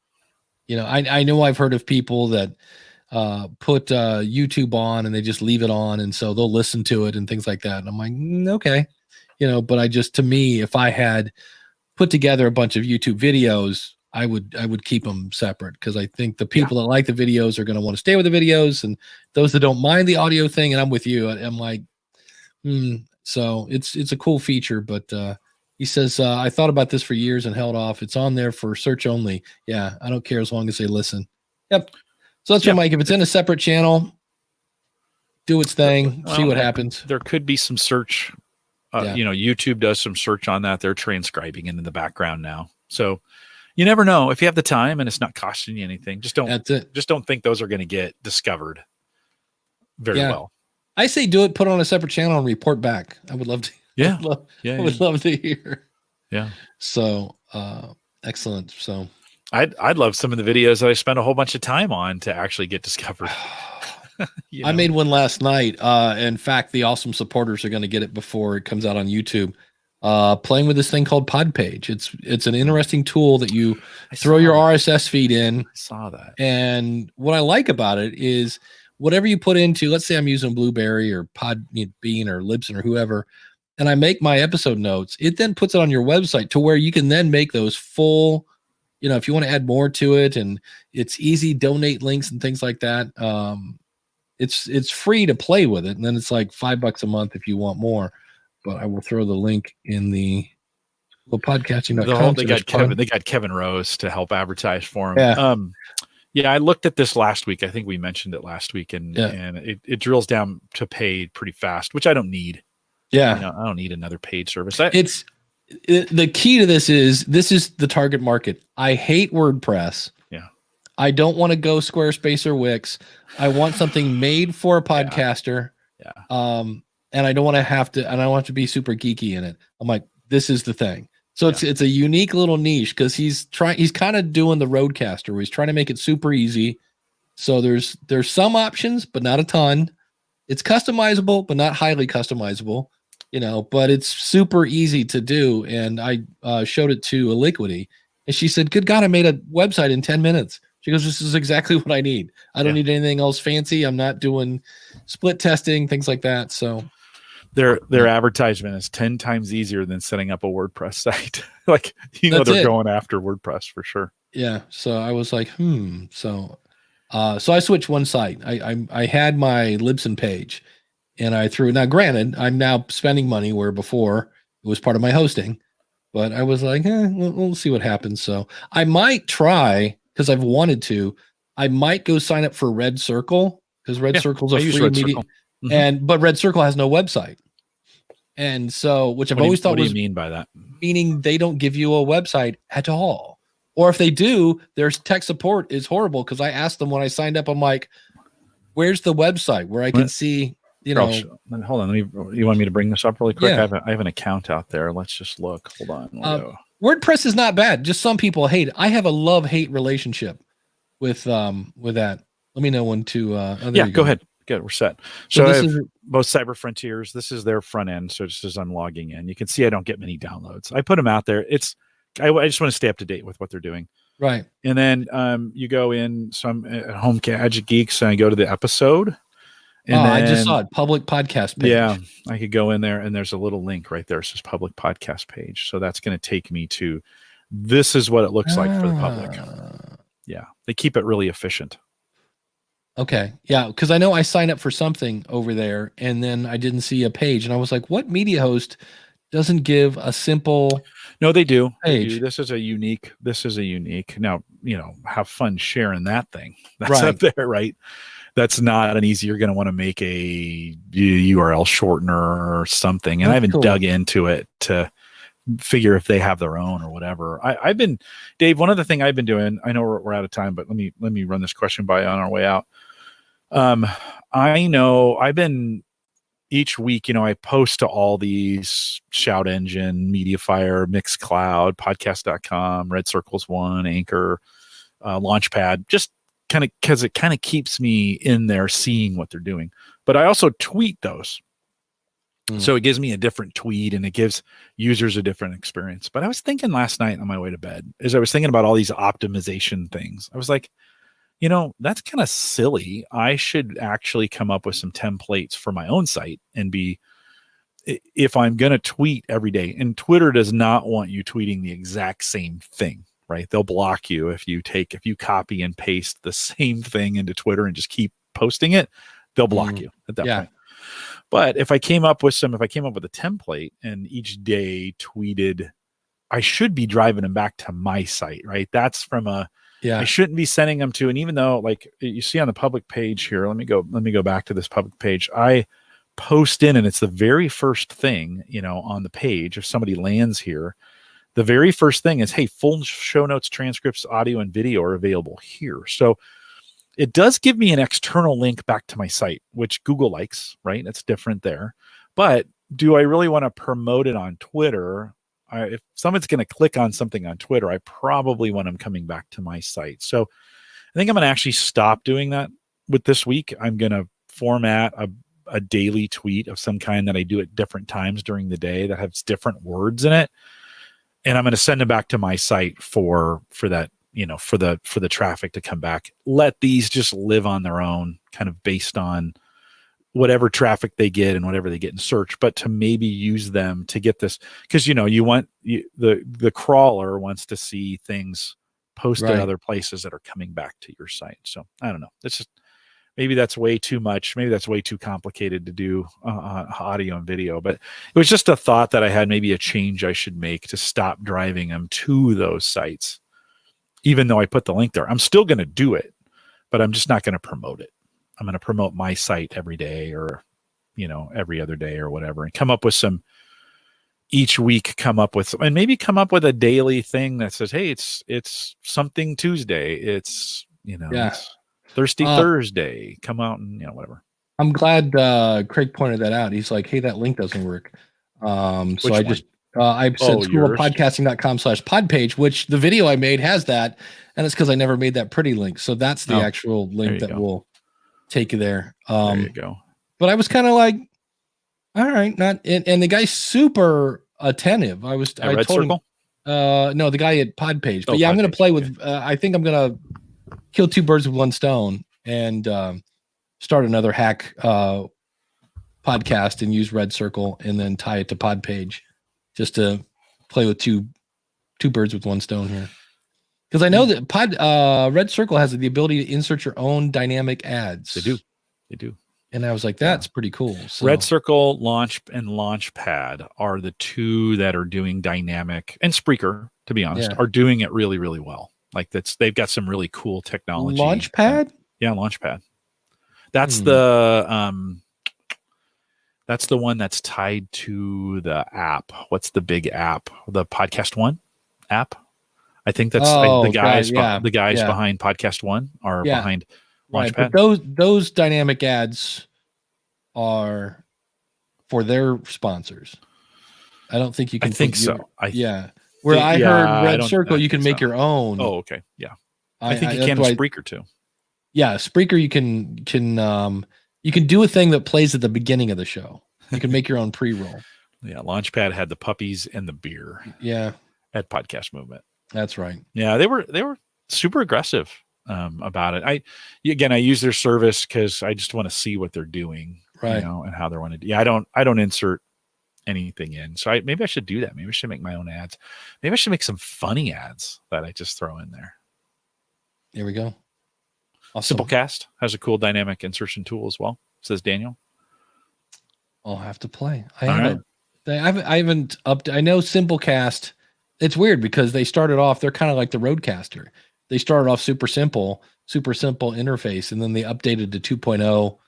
I know I've heard of people that put YouTube on and they just leave it on. And so they'll listen to it and things like that. And I'm like, okay, but to me, if I had put together a bunch of YouTube videos, I would keep them separate, because I think the people that like the videos are going to want to stay with the videos, and those that don't mind the audio thing, and I'm with you, I'm like, so it's a cool feature. But he says, I thought about this for years and held off. It's on there for search only. Yeah, I don't care as long as they listen. Yep. So that's what Mike. If it's in a separate channel, do its thing, see what happens. There could be some search. YouTube does some search on that. They're transcribing it in the background now. So you never know. If you have the time and it's not costing you anything, just don't think those are going to get discovered very well. I say do it, put on a separate channel and report back. I would love to. Yeah. I would love to hear. Yeah. So excellent. So I'd love some of the videos that I spent a whole bunch of time on to actually get discovered. I made one last night. In fact, the awesome supporters are going to get it before it comes out on YouTube. Playing with this thing called Podpage. It's an interesting tool that you throw your RSS feed in. I saw that. And what I like about it is whatever you put into, let's say I'm using Blueberry or Podbean or Libsyn or whoever, and I make my episode notes, it then puts it on your website to where you can then make those full, if you want to add more to it, and it's easy, donate links and things like that. It's free to play with it. And then it's like $5 a month if you want more. But I will throw the link in the podcasting.com. They got Kevin Rose to help advertise for him. Yeah. Yeah, I looked at this last week. I think we mentioned it last week, and it drills down to paid pretty fast, which I don't need. Yeah, I don't need another paid service. The key to this is the target market. I hate WordPress. Yeah. I don't want to go Squarespace or Wix. I want something made for a podcaster. Yeah. And I don't want to and I want to be super geeky in it. I'm like, this is the thing. So it's a unique little niche because he's kind of doing the Roadcaster where he's trying to make it super easy. So there's some options, but not a ton. It's customizable, but not highly customizable, but it's super easy to do. And I showed it to Liquidy and she said, good God, I made a website in 10 minutes. She goes, this is exactly what I need. I don't need anything else fancy. I'm not doing split testing, things like that. So their advertisement is 10 times easier than setting up a WordPress site. Like, they're going after WordPress for sure. Yeah. So I was like, So I switched one site. I had my Libsyn page and I threw it. Now, granted, I'm now spending money where before it was part of my hosting, but I was like, we'll see what happens. So I might try, because I've wanted to, I might go sign up for Red Circle, because Red Circle's a free media. But Red Circle has no website. And so, which I've always thought was. What do you mean by that? Meaning they don't give you a website at all. Or if they do, their tech support is horrible. Because I asked them when I signed up, I'm like, where's the website where I can see, Hold on. You want me to bring this up really quick? Yeah. I have an account out there. Let's just look. Hold on. WordPress is not bad. Just some people hate it. I have a love-hate relationship with that. Let me know when to. Go ahead. Good, we're set. So I have both Cyber Frontiers. This is their front end. So just as I'm logging in, you can see I don't get many downloads. I put them out there. I just want to stay up to date with what they're doing. Right. And then you go in. So I'm at Home Gadget Geeks, and I go to the episode. And I just saw it. Public podcast page. Yeah, I could go in there, and there's a little link right there. It says public podcast page. So that's going to take me to. This is what it looks like for the public. Yeah, they keep it really efficient. Okay. Yeah. Because I know I signed up for something over there and then I didn't see a page. And I was like, what media host doesn't give a simple. No, they do. Page? This is a unique. Now, have fun sharing that thing. That's up there, right? That's not an easy. You're going to want to make a URL shortener or something. And I haven't dug into it to figure if they have their own or whatever. I've been, Dave, one other thing I've been doing, I know we're out of time, but let me run this question by on our way out. I know I've been each week, I post to all these Shout Engine, Mediafire, Mixcloud, podcast.com, Red Circles One, Anchor, Launchpad, just kind of because it kind of keeps me in there seeing what they're doing. But I also tweet those. So it gives me a different tweet and it gives users a different experience. But I was thinking last night on my way to bed, as I was thinking about all these optimization things, I was like, that's kind of silly. I should actually come up with some templates for my own site and if I'm going to tweet every day, and Twitter does not want you tweeting the exact same thing, right? They'll block you if you copy and paste the same thing into Twitter and just keep posting it, they'll block you at that point. But if I came up with a template and each day tweeted, I should be driving them back to my site, right? That's from I shouldn't be sending them to, and even though like you see on the public page here, let me go back to this public page. I post in and it's the very first thing, on the page. If somebody lands here, the very first thing is, hey, full show notes, transcripts, audio, and video are available here. So it does give me an external link back to my site, which Google likes, right? It's different there. But do I really want to promote it on Twitter? If someone's going to click on something on Twitter, I probably want them coming back to my site. So I think I'm going to actually stop doing that with this week. I'm going to format a daily tweet of some kind that I do at different times during the day that has different words in it. And I'm going to send them back to my site for that, for the traffic to come back. Let these just live on their own, kind of based on whatever traffic they get and whatever they get in search, but to maybe use them to get this, because the crawler wants to see things posted other places that are coming back to your site. So I don't know. It's just maybe that's way too much. Maybe that's way too complicated to do audio and video. But it was just a thought that I had, maybe a change I should make to stop driving them to those sites, even though I put the link there. I'm still going to do it. but I'm just not going to promote it. I'm going to promote my site every day, or every other day or whatever, and come up with some each week. And maybe come up with a daily thing that says, hey, it's something Tuesday. It's it's Thirsty Thursday. Come out and whatever. I'm glad Craig pointed that out. He's like, hey, that link doesn't work. So I just I said schoolofpodcasting.com/pod page, which the video I made has that, and it's because I never made that pretty link. So that's the actual link that will take you there. There you go. But I was kind of like, all right, and the guy's super attentive. I Red told Circle? him, no, the guy at Podpage. But I'm going to play with. I think I'm going to kill two birds with one stone and start another hack podcast and use Red Circle and then tie it to Podpage, just to play with two birds with one stone here. Because I know that Red Circle has the ability to insert your own dynamic ads. They do. And I was like, that's pretty cool. So. Red Circle, Launchpad are the two that are doing dynamic, and Spreaker, to be honest, are doing it really, really well. Like they've got some really cool technology. Launchpad? Launchpad. That's the one that's tied to the app. What's the big app? The Podcast One app. I think that's the guys. The guys behind Podcast One are behind Launchpad. Right, but those dynamic ads are for their sponsors. I don't think you can. I think so. Where I heard Red Circle, you can make your own. Oh, okay. Yeah. I think you can with Spreaker too. Yeah, Spreaker, you can do a thing that plays at the beginning of the show. You can make your own pre-roll. Yeah, Launchpad had the puppies and the beer. Yeah. At Podcast Movement. That's right. Yeah, they were super aggressive about it. I use their service because I just want to see what they're doing, right? And how they're want to do. Yeah, I don't insert anything in. So maybe I should do that. Maybe I should make my own ads. Maybe I should make some funny ads that I just throw in there. There we go. Awesome. Simplecast has a cool dynamic insertion tool as well, says Daniel. I'll have to play. I haven't upped. I know Simplecast. It's weird because they started off, they're kind of like the Roadcaster. They started off super simple interface, and then they updated to 2.0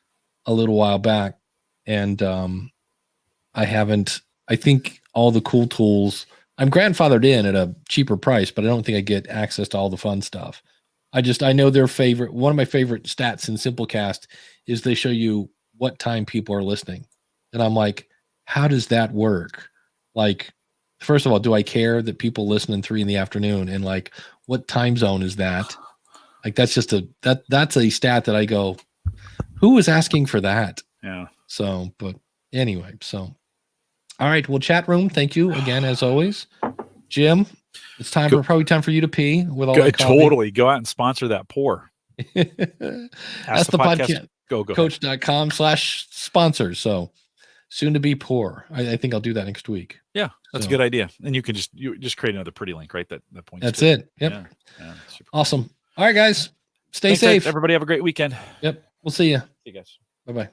a little while back. And I think all the cool tools, I'm grandfathered in at a cheaper price, but I don't think I get access to all the fun stuff. I know one of my favorite stats in Simplecast is they show you what time people are listening. And I'm like, how does that work? Like, first of all, do I care that people listen in 3 p.m? And like, what time zone is that? Like, that's just that's a stat that I go, who was asking for that? Yeah. So, but anyway, all right. Well, chat room. Thank you again, as always, Jim. It's probably time for you to pee with all that coffee. Totally. Go out and sponsor that pour. That's the podcast. Coach.com/sponsors. So soon to be poor. I think I'll do that next week. Yeah, that's a good idea. And you can just create another pretty link, right? That points. That's it. Yep. Yeah, awesome. All right, guys. Stay safe. Everybody have a great weekend. Yep. We'll see you. See you guys. Bye-bye.